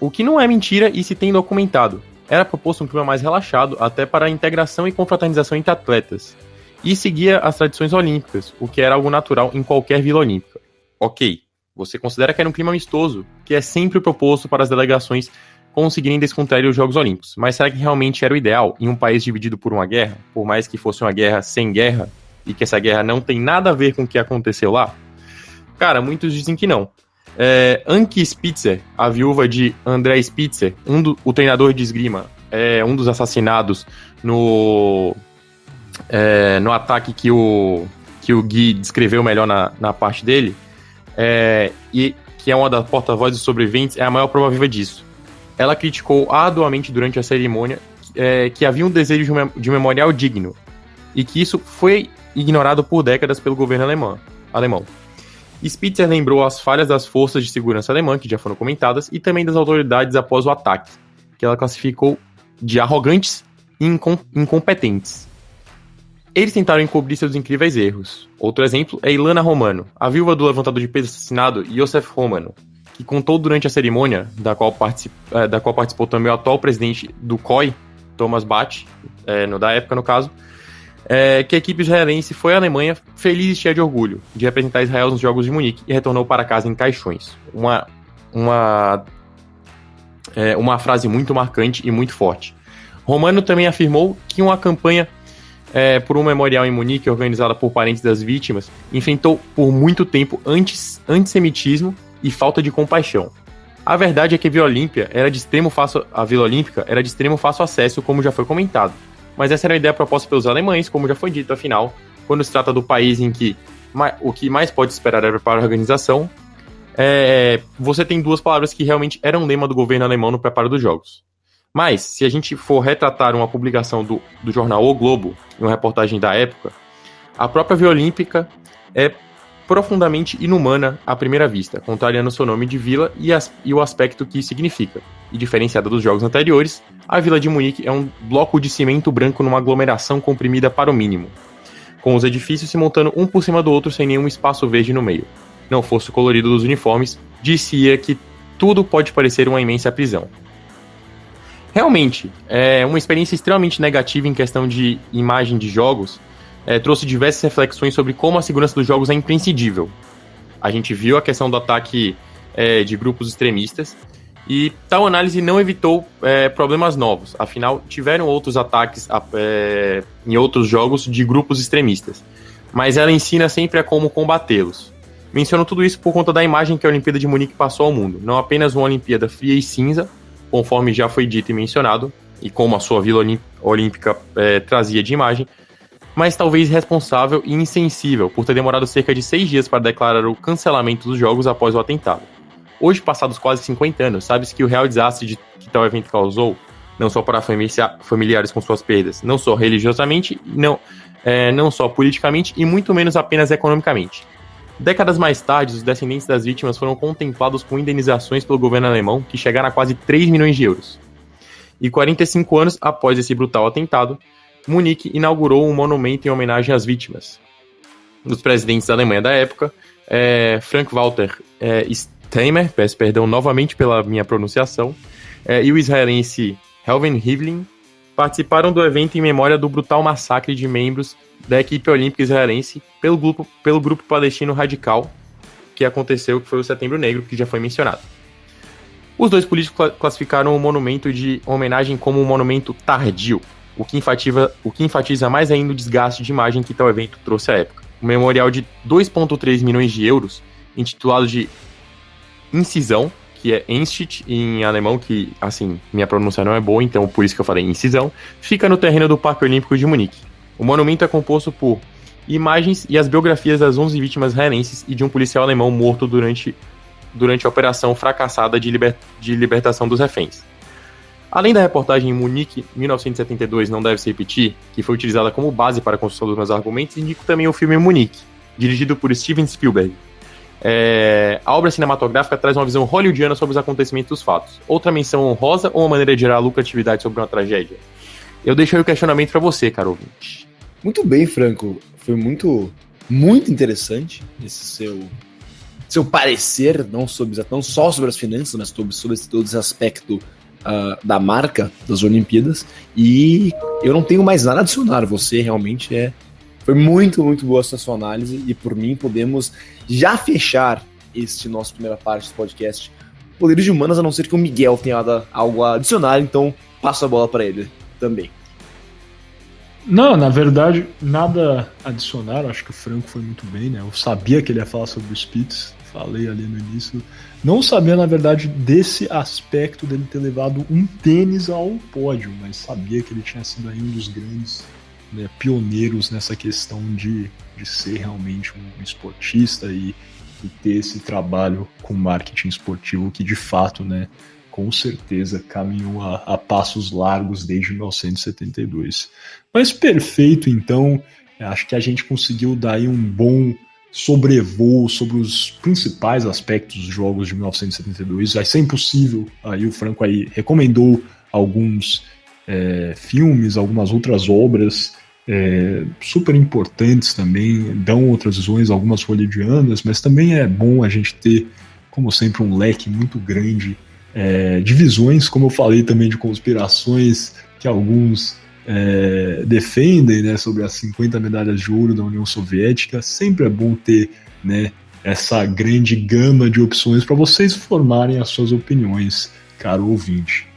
o que não é mentira e se tem documentado. Era proposto um clima mais relaxado, até para a integração e confraternização entre atletas, e seguia as tradições olímpicas, o que era algo natural em qualquer vila olímpica. Ok, você considera que era um clima amistoso, que é sempre proposto para as delegações conseguirem descontrair os Jogos Olímpicos, mas será que realmente era o ideal em um país dividido por uma guerra, por mais que fosse uma guerra sem guerra, e que essa guerra não tem nada a ver com o que aconteceu lá? Cara, muitos dizem que não. Anke Spitzer, a viúva de André Spitzer, o treinador de esgrima, um dos assassinados no ataque que o Gui descreveu melhor na parte dele, e que é uma das porta-vozes dos sobreviventes, é a maior prova viva disso. Ela criticou arduamente durante a cerimônia que havia um desejo de um memorial digno, e que isso foi ignorado por décadas pelo governo alemão. Spitzer lembrou as falhas das forças de segurança alemã, que já foram comentadas, e também das autoridades após o ataque, que ela classificou de arrogantes e incompetentes. Eles tentaram encobrir seus incríveis erros. Outro exemplo é Ilana Romano, a viúva do levantador de peso assassinado Josef Romano, que contou durante a cerimônia, da qual participou também o atual presidente do COI, Thomas Bach, da época no caso, que a equipe israelense foi à Alemanha feliz e cheia de orgulho de representar Israel nos Jogos de Munique e retornou para casa em caixões. Uma frase muito marcante e muito forte. Romano também afirmou que uma campanha por um memorial em Munique, organizada por parentes das vítimas, enfrentou por muito tempo antissemitismo e falta de compaixão. A verdade é que a Vila Olímpica era de extremo fácil acesso, como já foi comentado. Mas essa era a ideia proposta pelos alemães, como já foi dito, afinal, quando se trata do país em que o que mais pode esperar era para a organização, você tem duas palavras que realmente eram lema do governo alemão no preparo dos jogos. Mas, se a gente for retratar uma publicação do jornal O Globo, em uma reportagem da época, a própria Vila Olímpica é profundamente inumana à primeira vista, contrariando seu nome de vila e o aspecto que significa. E diferenciada dos jogos anteriores, a Vila de Munique é um bloco de cimento branco numa aglomeração comprimida para o mínimo, com os edifícios se montando um por cima do outro sem nenhum espaço verde no meio. Não fosse o colorido dos uniformes, dizia que tudo pode parecer uma imensa prisão. Realmente, é uma experiência extremamente negativa em questão de imagem de jogos, trouxe diversas reflexões sobre como a segurança dos jogos é imprescindível. A gente viu a questão do ataque de grupos extremistas, e tal análise não evitou problemas novos. Afinal, tiveram outros ataques em outros jogos de grupos extremistas, mas ela ensina sempre a como combatê-los. Menciono tudo isso por conta da imagem que a Olimpíada de Munique passou ao mundo, não apenas uma Olimpíada fria e cinza, conforme já foi dito e mencionado, e como a sua Vila Olímpica trazia de imagem, mas talvez responsável e insensível por ter demorado cerca de 6 dias para declarar o cancelamento dos jogos após o atentado. Hoje, passados quase 50 anos, sabe-se que o real desastre que tal evento causou, não só para familiares com suas perdas, não só religiosamente, não só politicamente e muito menos apenas economicamente. Décadas mais tarde, os descendentes das vítimas foram contemplados com indenizações pelo governo alemão que chegaram a quase 3 milhões de euros. E 45 anos após esse brutal atentado, Munique inaugurou um monumento em homenagem às vítimas. Os presidentes da Alemanha da época, Frank-Walter Steinmeier, peço perdão novamente pela minha pronunciação, e o israelense Helven Rivlin participaram do evento em memória do brutal massacre de membros da equipe olímpica israelense pelo grupo palestino radical que aconteceu, que foi o Setembro Negro, que já foi mencionado. Os dois políticos classificaram o monumento de homenagem como um monumento tardio, o que enfatiza mais ainda o desgaste de imagem que tal evento trouxe à época. Um memorial de 2,3 milhões de euros, intitulado de Incisão, que é Einstich em alemão, que, assim, minha pronúncia não é boa, então por isso que eu falei incisão, fica no terreno do Parque Olímpico de Munique. O monumento é composto por imagens e as biografias das 11 vítimas israelenses e de um policial alemão morto durante a operação fracassada de libertação dos reféns. Além da reportagem em Munique, 1972, não deve se repetir, que foi utilizada como base para a construção dos meus argumentos, indico também o filme Munique, dirigido por Steven Spielberg. A obra cinematográfica traz uma visão hollywoodiana sobre os acontecimentos dos fatos. Outra menção honrosa ou uma maneira de gerar lucratividade sobre uma tragédia? Eu deixo aí o questionamento para você, caro ouvinte. Muito bem, Franco. Foi muito, muito interessante esse seu parecer, não só sobre as finanças, mas sobre todo esse aspecto da marca das Olimpíadas. E eu não tenho mais nada a adicionar. Você realmente foi muito, muito boa essa sua análise, e por mim podemos já fechar este nosso primeira parte do podcast Poderes de Humanas, a não ser que o Miguel tenha algo a adicionar, então passo a bola para ele também. Não, na verdade, nada a adicionar, acho que o Franco foi muito bem, né? Eu sabia que ele ia falar sobre o Spitz, falei ali no início. Não sabia, na verdade, desse aspecto dele ter levado um tênis ao pódio, mas sabia que ele tinha sido aí um dos grandes, né, pioneiros nessa questão de ser realmente um esportista e ter esse trabalho com marketing esportivo que, de fato, né, com certeza caminhou a passos largos desde 1972. Mas perfeito, então, acho que a gente conseguiu dar aí um bom sobrevoo sobre os principais aspectos dos jogos de 1972. Vai ser impossível, aí o Franco aí recomendou alguns filmes, algumas outras obras super importantes também, dão outras visões, algumas hollywoodianas, mas também é bom a gente ter, como sempre, um leque muito grande de visões, como eu falei também, de conspirações que alguns defendem, né, sobre as 50 medalhas de ouro da União Soviética. Sempre é bom ter, né, essa grande gama de opções para vocês formarem as suas opiniões, caro ouvinte.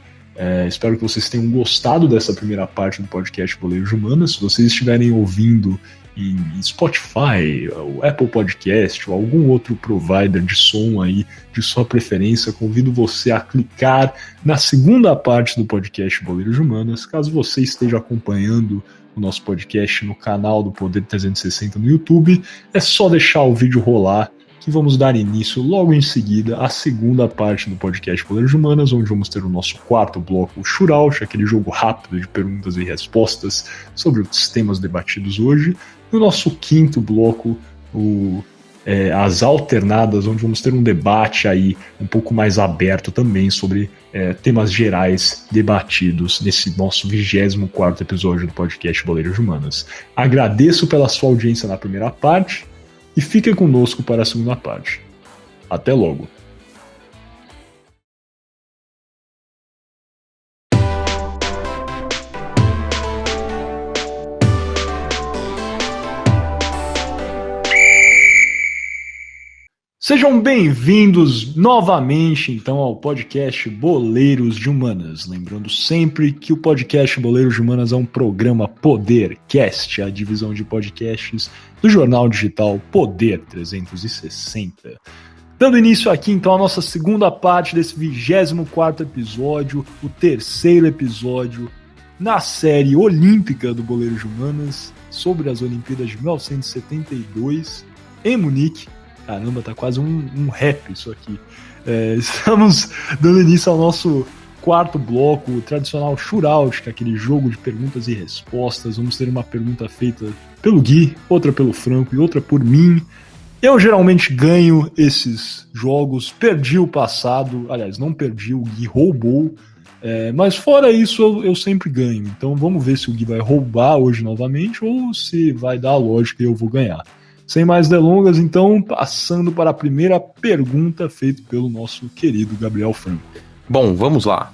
Espero que vocês tenham gostado dessa primeira parte do podcast Boleiros de Humanas. Se vocês estiverem ouvindo em Spotify, ou Apple Podcast, ou algum outro provider de som aí de sua preferência, convido você a clicar na segunda parte do podcast Boleiros de Humanas. Caso você esteja acompanhando o nosso podcast no canal do Poder 360 no YouTube, é só deixar o vídeo rolar, que vamos dar início logo em seguida à segunda parte do podcast Boleiros de Humanas, onde vamos ter o nosso quarto bloco, o Shootout, aquele jogo rápido de perguntas e respostas sobre os temas debatidos hoje, e o nosso quinto bloco, as alternadas, onde vamos ter um debate aí um pouco mais aberto também sobre temas gerais debatidos nesse nosso 24º episódio do podcast Boleiros de Humanas. Agradeço pela sua audiência na primeira parte, e fiquem conosco para a segunda parte. Até logo. Sejam bem-vindos novamente, então, ao podcast Boleiros de Humanas. Lembrando sempre que o podcast Boleiros de Humanas é um programa Podercast, a divisão de podcasts do jornal digital Poder 360. Dando início aqui, então, à nossa segunda parte desse 24º episódio, o terceiro episódio na série olímpica do Boleiros de Humanas, sobre as Olimpíadas de 1972, em Munique. Caramba, tá quase um rap isso aqui. Estamos dando início ao nosso quarto bloco, o tradicional Shootout, que é aquele jogo de perguntas e respostas. Vamos ter uma pergunta feita pelo Gui, outra pelo Franco e outra por mim. Eu geralmente ganho esses jogos, perdi o passado, aliás, não perdi, o Gui roubou, mas fora isso eu sempre ganho. Então vamos ver se o Gui vai roubar hoje novamente ou se vai dar a lógica e eu vou ganhar. Sem mais delongas, então, passando para a primeira pergunta feita pelo nosso querido Gabriel Franco. Bom, vamos lá.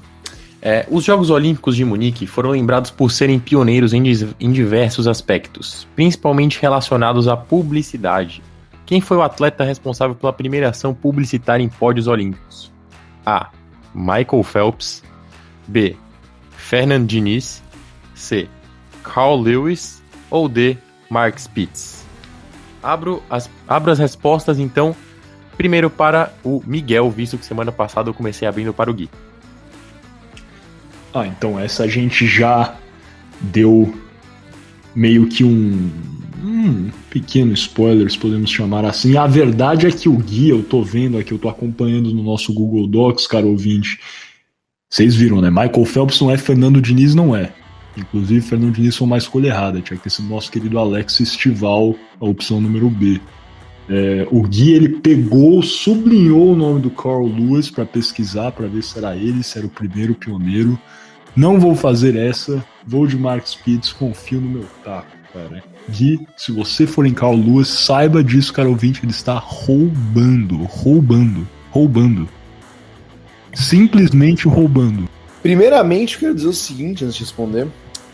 Os Jogos Olímpicos de Munique foram lembrados por serem pioneiros em diversos aspectos, principalmente relacionados à publicidade. Quem foi o atleta responsável pela primeira ação publicitária em pódios olímpicos? A. Michael Phelps. B. Fernand Diniz. C. Carl Lewis. Ou D. Mark Spitz. Abro as respostas, então, primeiro para o Miguel, visto que semana passada eu comecei abrindo para o Gui. Então essa a gente já deu meio que um pequeno spoiler, se podemos chamar assim. A verdade é que o Gui, eu tô vendo aqui, eu tô acompanhando no nosso Google Docs, cara ouvinte. Vocês viram, né? Michael Phelps não é, Fernando Diniz não é. Inclusive, Fernando Diniz foi uma escolha errada. Tinha que ter sido nosso querido Alex Estival, a opção número B. O Gui, ele pegou, sublinhou o nome do Carl Lewis para pesquisar, para ver se era ele, se era o primeiro pioneiro. Não vou fazer essa. Vou de Mark Spitz, confio no meu taco, cara. Gui, se você for em Carl Lewis, saiba disso, cara ouvinte, ele está roubando. Simplesmente roubando. Primeiramente, eu quero dizer o seguinte, antes de responder,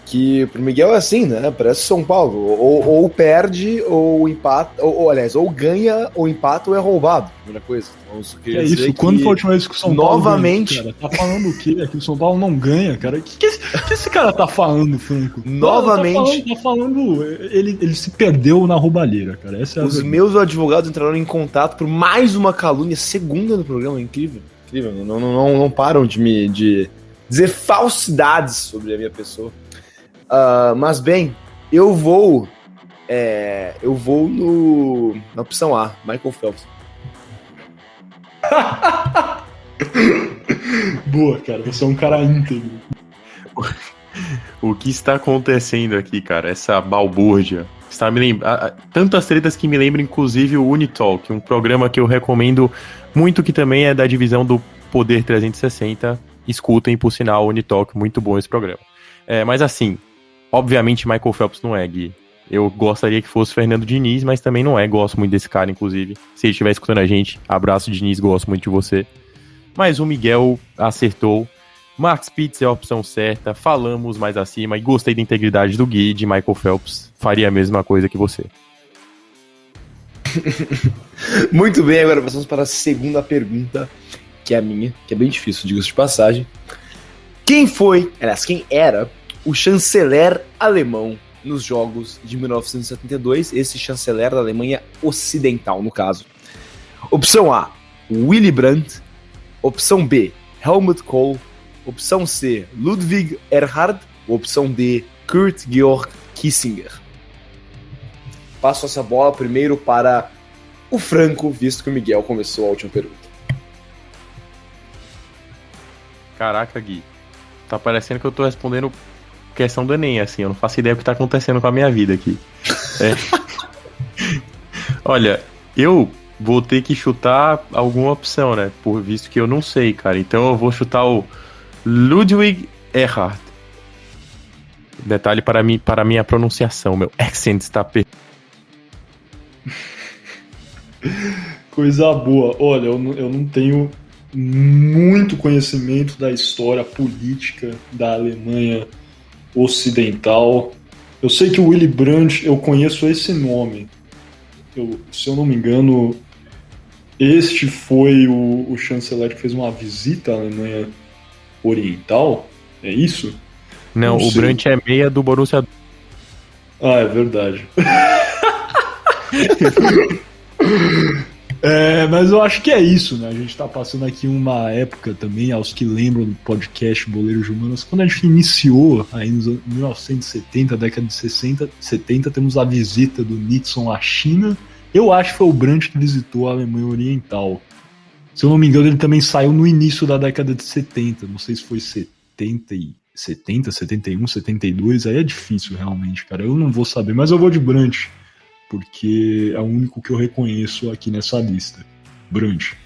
que pro Miguel é assim, né? Parece São Paulo. Ou perde, ou empata, ou ganha, ou empata, ou é roubado. Primeira coisa. Então, isso isso? Quando foi a última vez que o São Paulo novamente ganha, cara? Tá falando o quê? É que o São Paulo não ganha, cara? O que esse cara tá falando, Franco? Novamente. Tá falando ele se perdeu na roubalheira, cara. Essa é os meus advogados entraram em contato por mais uma calúnia, segunda no programa. Incrível. Não param de dizer falsidades sobre a minha pessoa. Mas bem, eu vou na opção A, Michael Phelps. Boa, cara, você é um cara íntegro. O que está acontecendo aqui, cara? Essa balbúrdia está me lembrando tantas tretas que me lembram, inclusive o Unitalk, um programa que eu recomendo muito, que também é da divisão do Poder 360. Escutem, por sinal, o Unitalk, muito bom esse programa. Mas assim, obviamente Michael Phelps não é, Gui. Eu gostaria que fosse Fernando Diniz, mas também não é. Gosto muito desse cara, inclusive. Se ele estiver escutando a gente, abraço, Diniz, gosto muito de você. Mas o Miguel acertou. Mark Spitz é a opção certa. Falamos mais acima e gostei da integridade do Gui, de Michael Phelps. Faria a mesma coisa que você. Muito bem, agora passamos para a segunda pergunta, que é a minha, que é bem difícil, diga-se de passagem. Quem era o chanceler alemão nos Jogos de 1972, esse chanceler da Alemanha Ocidental, no caso? Opção A, Willy Brandt. Opção B, Helmut Kohl. Opção C, Ludwig Erhard. Opção D, Kurt Georg Kissinger. Passo essa bola primeiro para o Franco, visto que o Miguel começou a última pergunta. Caraca, Gui. Tá parecendo que eu tô respondendo questão do Enem, assim. Eu não faço ideia do que tá acontecendo com a minha vida aqui. Olha, eu vou ter que chutar alguma opção, né? Por visto que eu não sei, cara. Então eu vou chutar o Ludwig Erhard. Detalhe para minha pronunciação. Meu accent está perfeito. Coisa boa. Olha, eu não tenho muito conhecimento da história política da Alemanha Ocidental. Eu sei que o Willy Brandt, eu conheço esse nome. Se eu não me engano, este foi o chanceler que fez uma visita à Alemanha Oriental? É isso? Não, o Brandt é meia do Borussia. Ah, é verdade. Mas eu acho que é isso, né? A gente tá passando aqui uma época também, aos que lembram do podcast Boleiros de Humanas, quando a gente iniciou aí nos anos 1970, década de 60, 70, temos a visita do Nixon à China. Eu acho que foi o Brandt que visitou a Alemanha Oriental. Se eu não me engano, ele também saiu no início da década de 70, não sei se foi 70, 71, 72, aí é difícil realmente, cara. Eu não vou saber, mas eu vou de Brandt, porque é o único que eu reconheço aqui nessa lista. Brandt.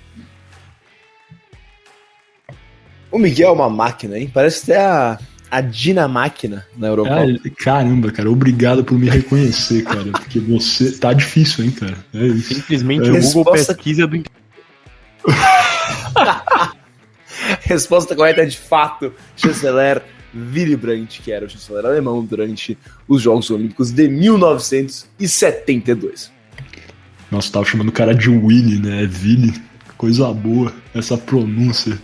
O Miguel é uma máquina, hein? Parece até a Dinamáquina na Europa. Caramba, cara, obrigado por me reconhecer, cara, porque você... Tá difícil, hein, cara? É isso. Simplesmente o Google pesquisa do... Resposta correta é, de fato, chanceler Willy Brandt, que era o chanceler alemão durante os Jogos Olímpicos de 1972. Nossa, tava chamando o cara de Willy, né? É Willy. Coisa boa, essa pronúncia.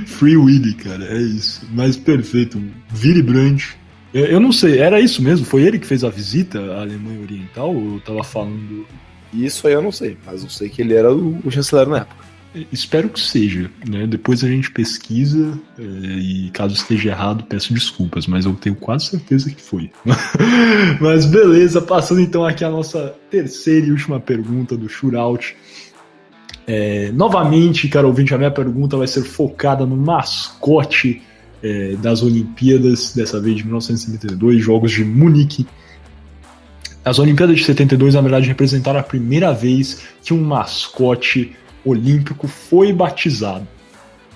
Free Willy, cara, é isso. Mas perfeito. Willy Brandt. Eu não sei, era isso mesmo? Foi ele que fez a visita à Alemanha Oriental? Ou eu tava falando... Isso aí eu não sei, mas eu sei que ele era o chanceler na época. Espero que seja, né? Depois a gente pesquisa e caso esteja errado, peço desculpas, mas eu tenho quase certeza que foi. Mas beleza, passando então aqui a nossa terceira e última pergunta do Shootout. Novamente, cara ouvinte, a minha pergunta vai ser focada no mascote das Olimpíadas, dessa vez de 1972, Jogos de Munique. As Olimpíadas de 72, na verdade, representaram a primeira vez que um mascote olímpico foi batizado.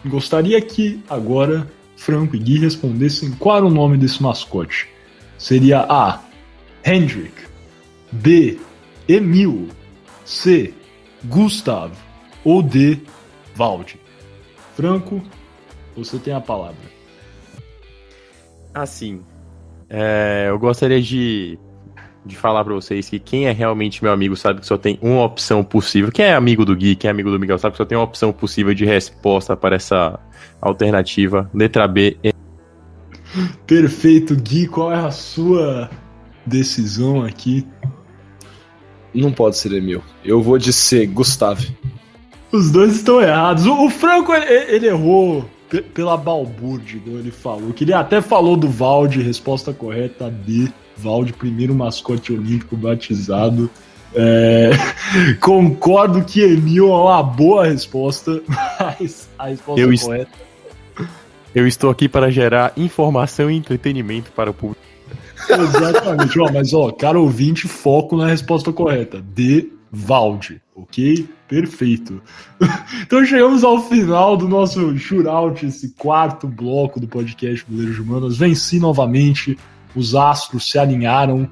Gostaria que agora Franco e Gui respondessem qual era o nome desse mascote. Seria A. Hendrik, B. Emil, C. Gustav ou D. Waldi. Franco, você tem a palavra. Assim, eu gostaria de falar pra vocês que quem é realmente meu amigo sabe que só tem uma opção possível. Quem é amigo do Gui, quem é amigo do Miguel sabe que só tem uma opção possível de resposta para essa alternativa. Letra B. Perfeito, Gui, qual é a sua decisão aqui? Não pode ser Emil. Eu vou de C, Gustav. Os dois estão errados. O Franco, ele errou pela balbúrdia, igual ele falou. Que ele até falou do Waldi, resposta correta, D. Waldi, primeiro mascote olímpico batizado. Concordo que Emil é uma boa resposta, mas a resposta correta... Eu estou aqui para gerar informação e entretenimento para o público. Exatamente, mas cara ouvinte, foco na resposta correta. D. Waldi, ok? Perfeito. Então chegamos ao final do nosso shootout, esse quarto bloco do podcast Boleiros de Humanas. Venci novamente, os astros se alinharam.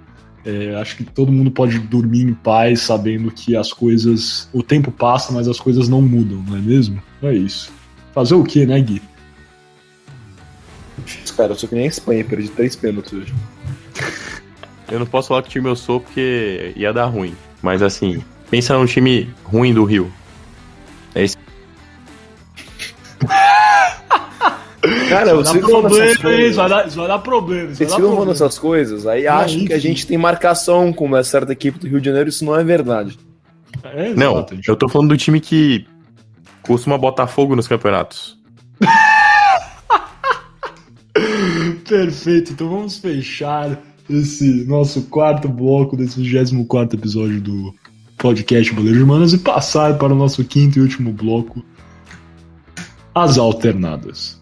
Acho que todo mundo pode dormir em paz, sabendo que as coisas... O tempo passa, mas as coisas não mudam, não é mesmo? É isso. Fazer o quê, né, Gui? Cara, eu sou que nem a Espanha, perdi 3 pênaltis hoje. Eu não posso falar que time eu sou porque ia dar ruim. Mas assim, pensa num time ruim do Rio. É isso. Cara, isso vai dar problema. Vocês ficam falando essas coisas, aí acham que a gente tem marcação com uma certa equipe do Rio de Janeiro, isso não é verdade. Não, eu tô falando do time que costuma botar fogo nos campeonatos. Perfeito, então vamos fechar esse nosso quarto bloco desse 24º episódio do podcast Boleiros de Manas e passar para o nosso quinto e último bloco, as alternadas.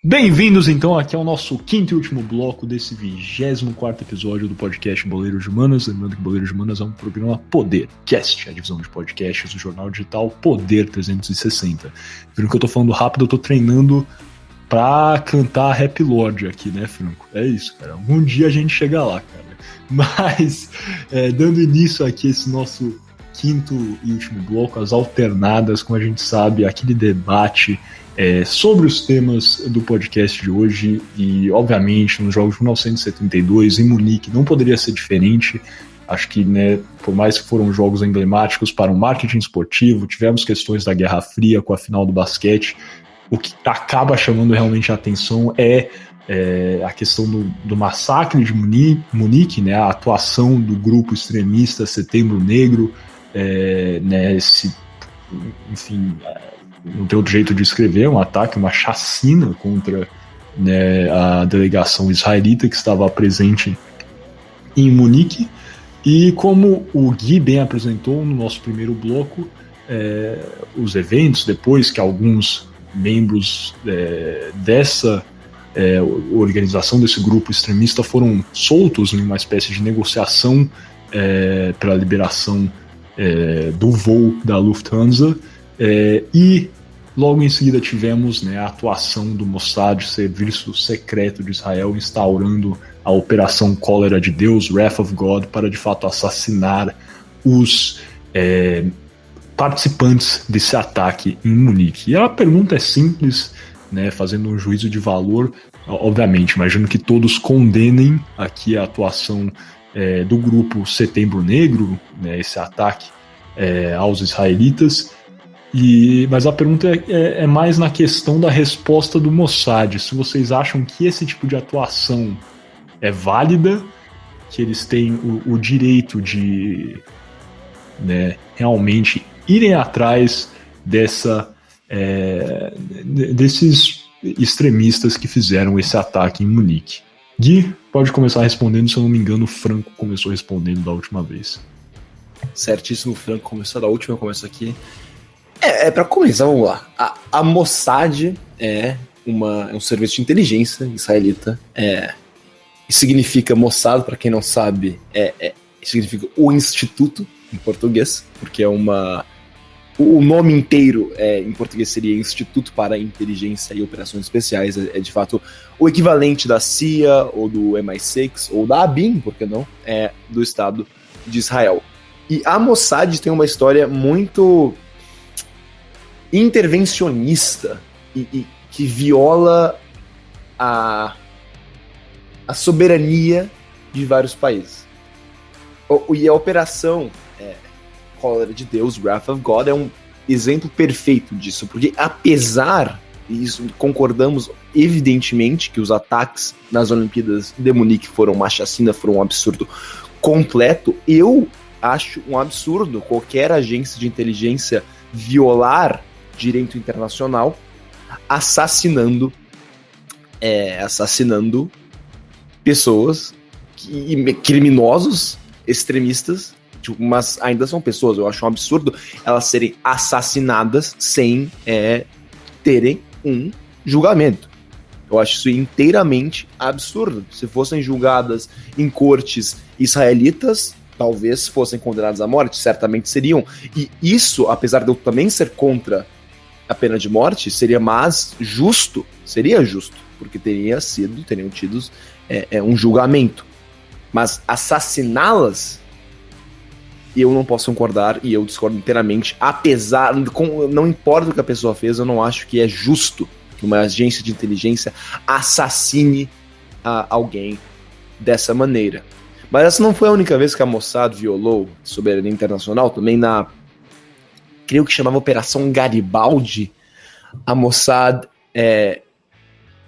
Bem-vindos então aqui ao nosso quinto e último bloco desse 24º episódio do podcast Boleiros de Humanas. Lembrando que Boleiros de Humanas é um programa Podercast, a divisão de podcasts do jornal digital Poder 360. Viram que eu tô falando rápido, eu tô treinando pra cantar Rap Lord aqui, né, Franco? É isso, cara. Algum dia a gente chega lá, cara. Mas, dando início aqui a esse nosso quinto e último bloco, as alternadas, como a gente sabe, aquele debate sobre os temas do podcast de hoje e, obviamente, nos Jogos de 1972, em Munique, não poderia ser diferente. Acho que, né, por mais que foram jogos emblemáticos para o marketing esportivo, tivemos questões da Guerra Fria com a final do basquete, o que acaba chamando realmente a atenção é a questão do massacre de Munique, né, a atuação do grupo extremista Setembro Negro, né, enfim, não tem outro jeito de escrever, um ataque, uma chacina contra, né, a delegação israelita que estava presente em Munique. E como o Gui bem apresentou no nosso primeiro bloco, os eventos, depois que alguns membros dessa organização, desse grupo extremista, foram soltos em uma espécie de negociação para a liberação do voo da Lufthansa, e logo em seguida tivemos, né, a atuação do Mossad, Serviço Secreto de Israel, instaurando a Operação Cólera de Deus, Wrath of God, para de fato assassinar os participantes desse ataque em Munique. E a pergunta é simples, né, fazendo um juízo de valor, obviamente, imagino que todos condenem aqui a atuação do grupo Setembro Negro, né, esse ataque aos israelitas. Mas a pergunta é mais na questão da resposta do Mossad. Se vocês acham que esse tipo de atuação é válida, que eles têm o direito de, né, realmente irem atrás desses extremistas que fizeram esse ataque em Munique. Gui, pode começar respondendo. Se eu não me engano, o Franco começou respondendo da última vez. Certíssimo, o Franco começou da última, eu começo aqui. Pra começar, vamos lá. A Mossad é um serviço de inteligência israelita. Significa Mossad, para quem não sabe, significa o Instituto, em português, porque o nome inteiro em português seria Instituto para Inteligência e Operações Especiais. De fato o equivalente da CIA, ou do MI6, ou da ABIN, por que não, do Estado de Israel. E a Mossad tem uma história muito intervencionista e que viola a soberania de vários países. E a operação Cólera de Deus, Wrath of God, é um exemplo perfeito disso, porque apesar disso, concordamos evidentemente que os ataques nas Olimpíadas de Munique foram uma chacina, foram um absurdo completo. Eu acho um absurdo qualquer agência de inteligência violar direito internacional assassinando pessoas, criminosos, extremistas, mas ainda são pessoas. Eu acho um absurdo elas serem assassinadas sem terem um julgamento. Eu acho isso inteiramente absurdo. Se fossem julgadas em cortes israelitas, talvez fossem condenadas à morte, certamente seriam. E isso, apesar de eu também ser contra a pena de morte, seria justo, porque teriam tido um julgamento. Mas assassiná-las, eu não posso concordar, e eu discordo inteiramente, não importa o que a pessoa fez, eu não acho que é justo que uma agência de inteligência assassine alguém dessa maneira. Mas essa não foi a única vez que a Mossad violou a soberania internacional. Também creio que chamava Operação Garibaldi, a Mossad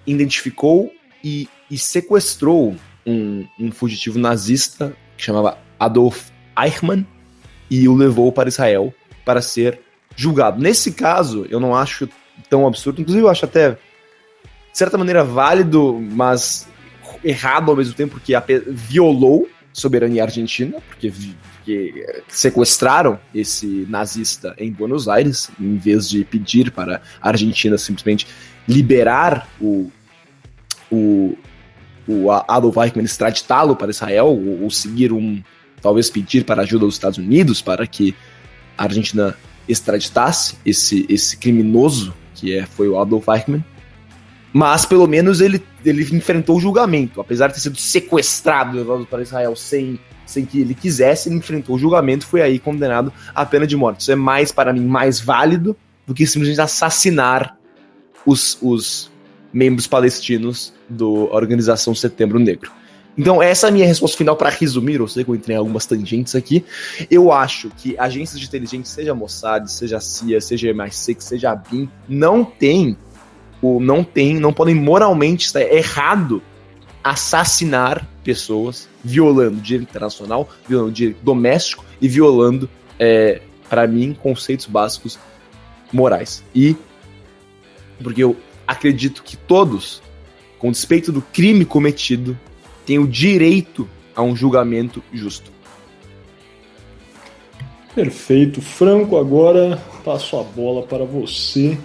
identificou e sequestrou um fugitivo nazista que chamava Adolf Eichmann e o levou para Israel para ser julgado. Nesse caso, eu não acho tão absurdo, inclusive eu acho até, de certa maneira, válido, mas errado ao mesmo tempo, porque violou a soberania argentina, porque sequestraram esse nazista em Buenos Aires, em vez de pedir para a Argentina simplesmente liberar o Adolf Eichmann, extraditá-lo para Israel, ou seguir talvez pedir para a ajuda dos Estados Unidos para que a Argentina extraditasse esse criminoso que foi o Adolf Eichmann. Mas pelo menos ele enfrentou o julgamento, apesar de ter sido sequestrado e levado para Israel sem que ele quisesse, ele enfrentou o julgamento e foi aí condenado à pena de morte. Isso é para mim, mais válido do que simplesmente assassinar os membros palestinos da Organização Setembro Negro. Então essa é a minha resposta final para resumir. Eu sei que eu entrei em algumas tangentes aqui. Eu acho que agências de inteligência, seja a Mossad, seja a CIA, seja a MI6, seja a BIM, não podem moralmente estar errado assassinar pessoas, violando direito internacional, violando direito doméstico e violando, para mim, conceitos básicos morais. E porque eu acredito que todos, com despeito do crime cometido, têm o direito a um julgamento justo. Perfeito. Franco, agora passo a bola para você.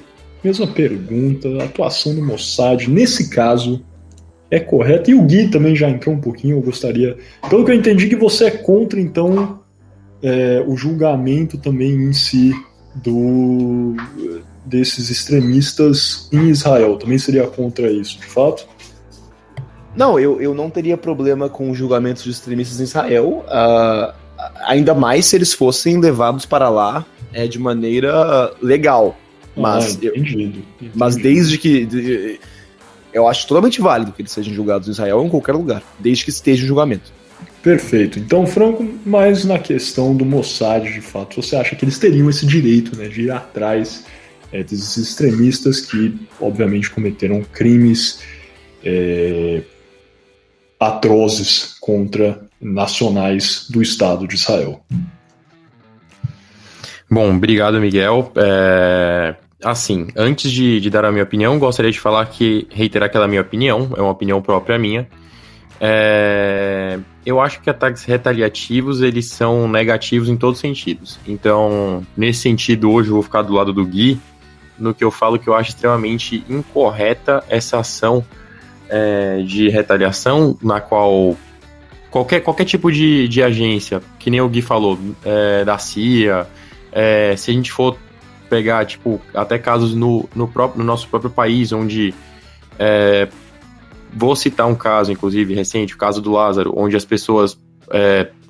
Mesma pergunta, a atuação do Mossad, nesse caso, é correta? E o Gui também já entrou um pouquinho, eu gostaria... Pelo que eu entendi que você é contra, então, o julgamento também em si desses extremistas em Israel. Também seria contra isso, de fato? Não, eu não teria problema com julgamentos de extremistas em Israel, ainda mais se eles fossem levados para lá de maneira legal. Entendido. Mas desde que... eu acho totalmente válido que eles sejam julgados em Israel ou em qualquer lugar, desde que esteja em julgamento. Perfeito. Então, Franco, mais na questão do Mossad, de fato, você acha que eles teriam esse direito, né, de ir atrás desses extremistas que, obviamente, cometeram crimes atrozes contra nacionais do Estado de Israel? Bom, obrigado, Miguel. Assim, antes de dar a minha opinião, gostaria de reiterar que ela é minha opinião, é uma opinião própria minha. Eu acho que ataques retaliativos, eles são negativos em todos os sentidos. Então, nesse sentido, hoje eu vou ficar do lado do Gui, no que eu falo que eu acho extremamente incorreta essa ação de retaliação, na qual qualquer tipo de agência, que nem o Gui falou, da CIA, se a gente for pegar, tipo, até casos no nosso próprio país, onde vou citar um caso, inclusive, recente, o caso do Lázaro, onde as pessoas,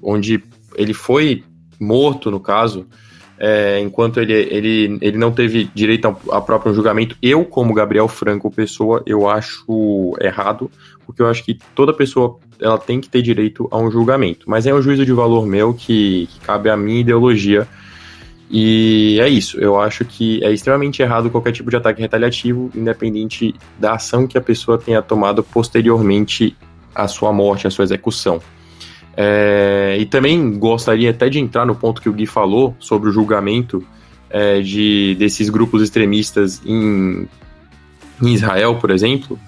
onde ele foi morto, no caso, enquanto ele não teve direito a próprio julgamento. Eu, como Gabriel Franco pessoa, eu acho errado, porque eu acho que toda pessoa ela tem que ter direito a um julgamento, mas é um juízo de valor meu que cabe à minha ideologia. E é isso, eu acho que é extremamente errado qualquer tipo de ataque retaliativo, independente da ação que a pessoa tenha tomado posteriormente à sua morte, à sua execução. E também gostaria até de entrar no ponto que o Gui falou sobre o julgamento desses grupos extremistas em Israel, por exemplo.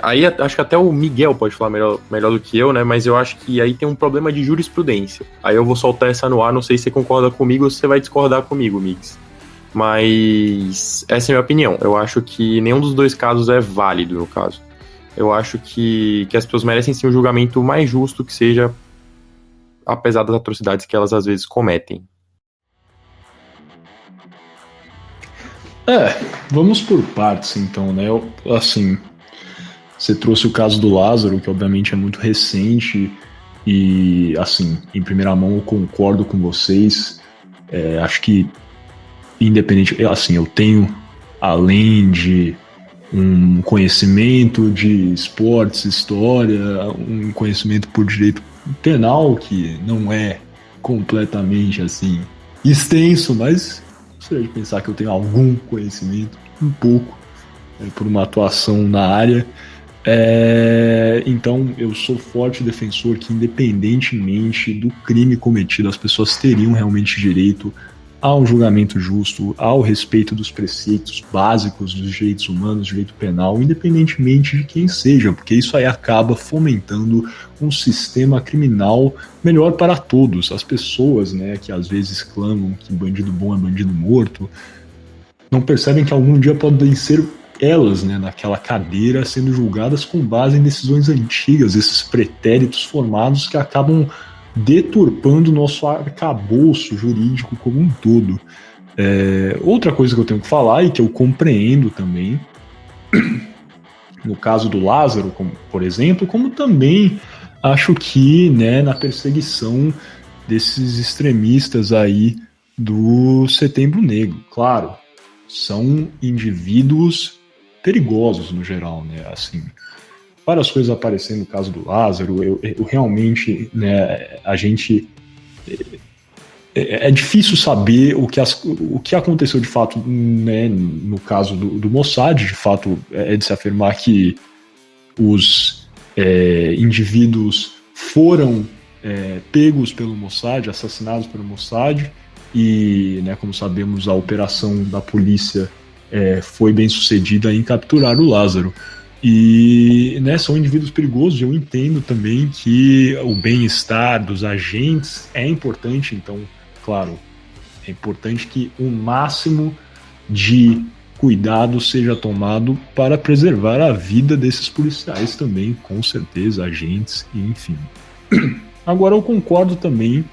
Aí acho que até o Miguel pode falar melhor do que eu, né? Mas eu acho que aí tem um problema de jurisprudência. Aí eu vou soltar essa no ar, não sei se você concorda comigo ou se você vai discordar comigo, Mix. Mas essa é a minha opinião. Eu acho que nenhum dos dois casos é válido, no caso. Eu acho que as pessoas merecem sim um julgamento mais justo que seja, apesar das atrocidades que elas às vezes cometem. Vamos por partes então, né? Assim, você trouxe o caso do Lázaro, que obviamente é muito recente e, assim, em primeira mão eu concordo com vocês. Acho que, independente, assim, eu tenho, além de um conhecimento de esportes, história, um conhecimento por direito penal, que não é completamente assim extenso, mas gostaria de pensar que eu tenho algum conhecimento, um pouco, por uma atuação na área. Então eu sou forte defensor que, independentemente do crime cometido, as pessoas teriam realmente direito a um julgamento justo, ao respeito dos preceitos básicos dos direitos humanos, direito penal, independentemente de quem seja, porque isso aí acaba fomentando um sistema criminal melhor para todos. As pessoas, né, que às vezes clamam que bandido bom é bandido morto, não percebem que algum dia podem ser elas, né, naquela cadeira, sendo julgadas com base em decisões antigas, esses pretéritos formados que acabam deturpando o nosso arcabouço jurídico como um todo. Outra coisa que eu tenho que falar e que eu compreendo também, no caso do Lázaro, como, por exemplo, como também acho que, né, na perseguição desses extremistas aí do Setembro Negro. Claro, são indivíduos perigosos no geral, né, assim, várias coisas aparecendo no caso do Lázaro, eu realmente, né, a gente... É difícil saber o que aconteceu de fato, né, no caso do Mossad. De fato, é de se afirmar que os indivíduos foram pegos pelo Mossad, assassinados pelo Mossad, e, né, como sabemos, a operação da polícia foi bem sucedida em capturar o Lázaro. E, né, são indivíduos perigosos. Eu entendo também que o bem-estar dos agentes é importante, então, claro, é importante que o máximo de cuidado seja tomado para preservar a vida desses policiais também, com certeza, agentes, enfim. Agora, eu concordo também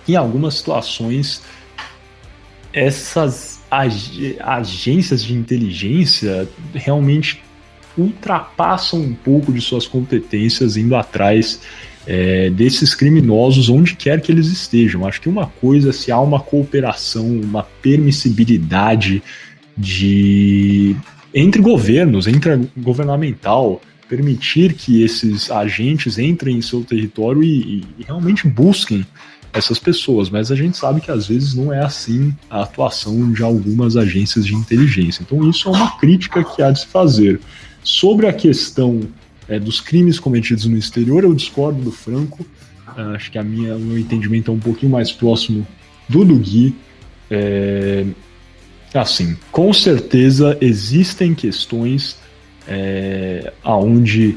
que em algumas situações essas agências de inteligência realmente ultrapassam um pouco de suas competências indo atrás desses criminosos onde quer que eles estejam. Acho que uma coisa, se há uma cooperação, uma permissibilidade entre governos, governamental, permitir que esses agentes entrem em seu território e realmente busquem essas pessoas, mas a gente sabe que às vezes não é assim a atuação de algumas agências de inteligência. Então isso é uma crítica que há de se fazer. Sobre a questão dos crimes cometidos no exterior, eu discordo do Franco. Acho que o meu entendimento é um pouquinho mais próximo do Gui. Assim, com certeza existem questões onde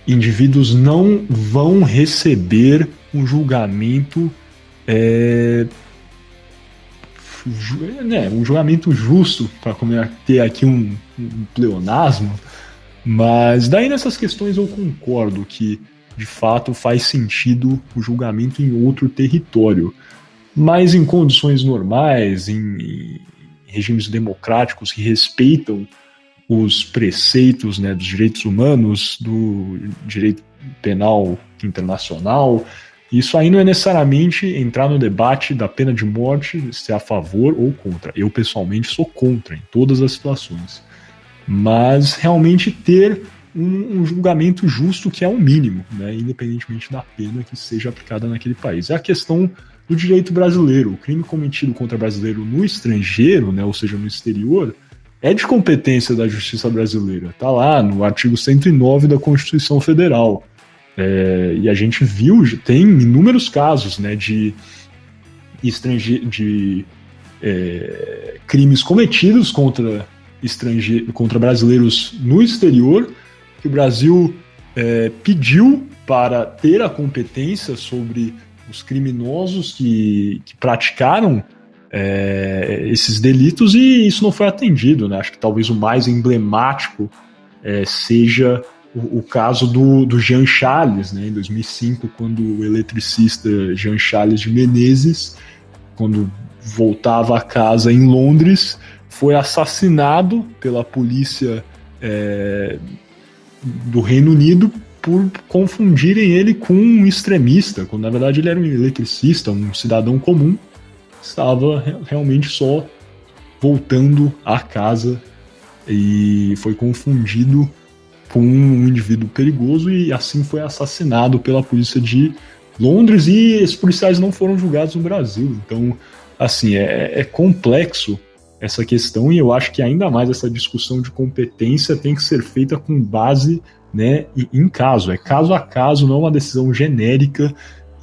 indivíduos não vão receber um julgamento um julgamento justo, para ter aqui um pleonasmo. Mas daí nessas questões eu concordo que, de fato, faz sentido o julgamento em outro território. Mas em condições normais, em regimes democráticos que respeitam os preceitos, né, dos direitos humanos, do direito penal internacional, isso aí não é necessariamente entrar no debate da pena de morte, se é a favor ou contra. Eu, pessoalmente, sou contra em todas as situações. Mas realmente ter um julgamento justo, que é o mínimo, né, independentemente da pena que seja aplicada naquele país. É a questão do direito brasileiro. O crime cometido contra brasileiro no estrangeiro, né, ou seja, no exterior, é de competência da justiça brasileira. Está lá no artigo 109 da Constituição Federal. E a gente viu, tem inúmeros casos, né, de crimes cometidos contra brasileiros no exterior, que o Brasil pediu para ter a competência sobre os criminosos que praticaram esses delitos, e isso não foi atendido, né? Acho que talvez o mais emblemático seja o caso do Jean Charles, né, em 2005, quando o eletricista Jean Charles de Menezes, quando voltava a casa em Londres, foi assassinado pela polícia do Reino Unido por confundirem ele com um extremista, quando na verdade ele era um eletricista, um cidadão comum, estava realmente só voltando à casa e foi confundido com um indivíduo perigoso e assim foi assassinado pela polícia de Londres, e esses policiais não foram julgados no Brasil. Então, assim, é complexo essa questão, e eu acho que ainda mais essa discussão de competência tem que ser feita com base, né, em caso. É caso a caso, não uma decisão genérica,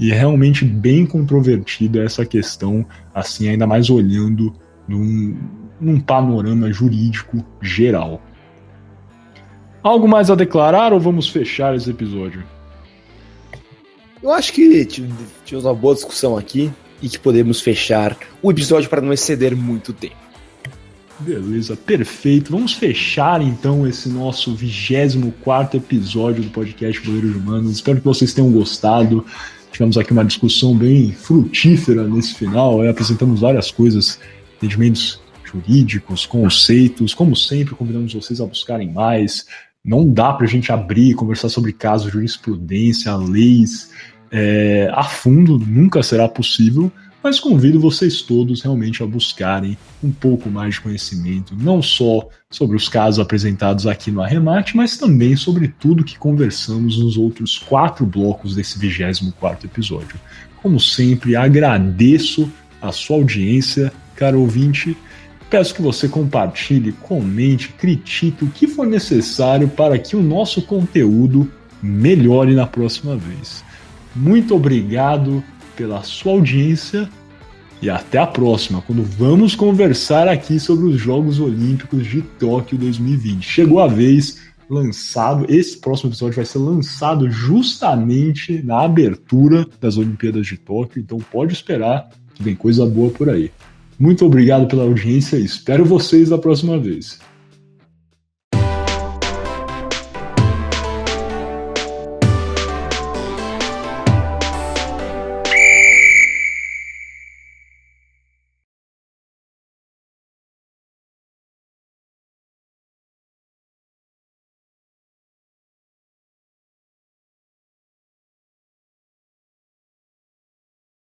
e é realmente bem controvertida essa questão, assim, ainda mais olhando num panorama jurídico geral. Algo mais a declarar ou vamos fechar esse episódio? Eu acho que tivemos uma boa discussão aqui e que podemos fechar o episódio para não exceder muito tempo. Beleza, perfeito. Vamos fechar então esse nosso 24º episódio do podcast Boleiros Humanos. Espero que vocês tenham gostado. Tivemos aqui uma discussão bem frutífera nesse final, apresentamos várias coisas, entendimentos jurídicos, conceitos. Como sempre, convidamos vocês a buscarem mais. Não dá para a gente abrir e conversar sobre casos, jurisprudência, leis a fundo, nunca será possível, mas convido vocês todos realmente a buscarem um pouco mais de conhecimento, não só sobre os casos apresentados aqui no Arremate, mas também sobre tudo que conversamos nos outros 4 blocos desse 24º episódio. Como sempre, agradeço a sua audiência, caro ouvinte. Peço que você compartilhe, comente, critique o que for necessário para que o nosso conteúdo melhore na próxima vez. Muito obrigado pela sua audiência e até a próxima, quando vamos conversar aqui sobre os Jogos Olímpicos de Tóquio 2020. Chegou a vez, lançado, esse próximo episódio vai ser lançado justamente na abertura das Olimpíadas de Tóquio, então pode esperar que vem coisa boa por aí. Muito obrigado pela audiência e espero vocês da próxima vez.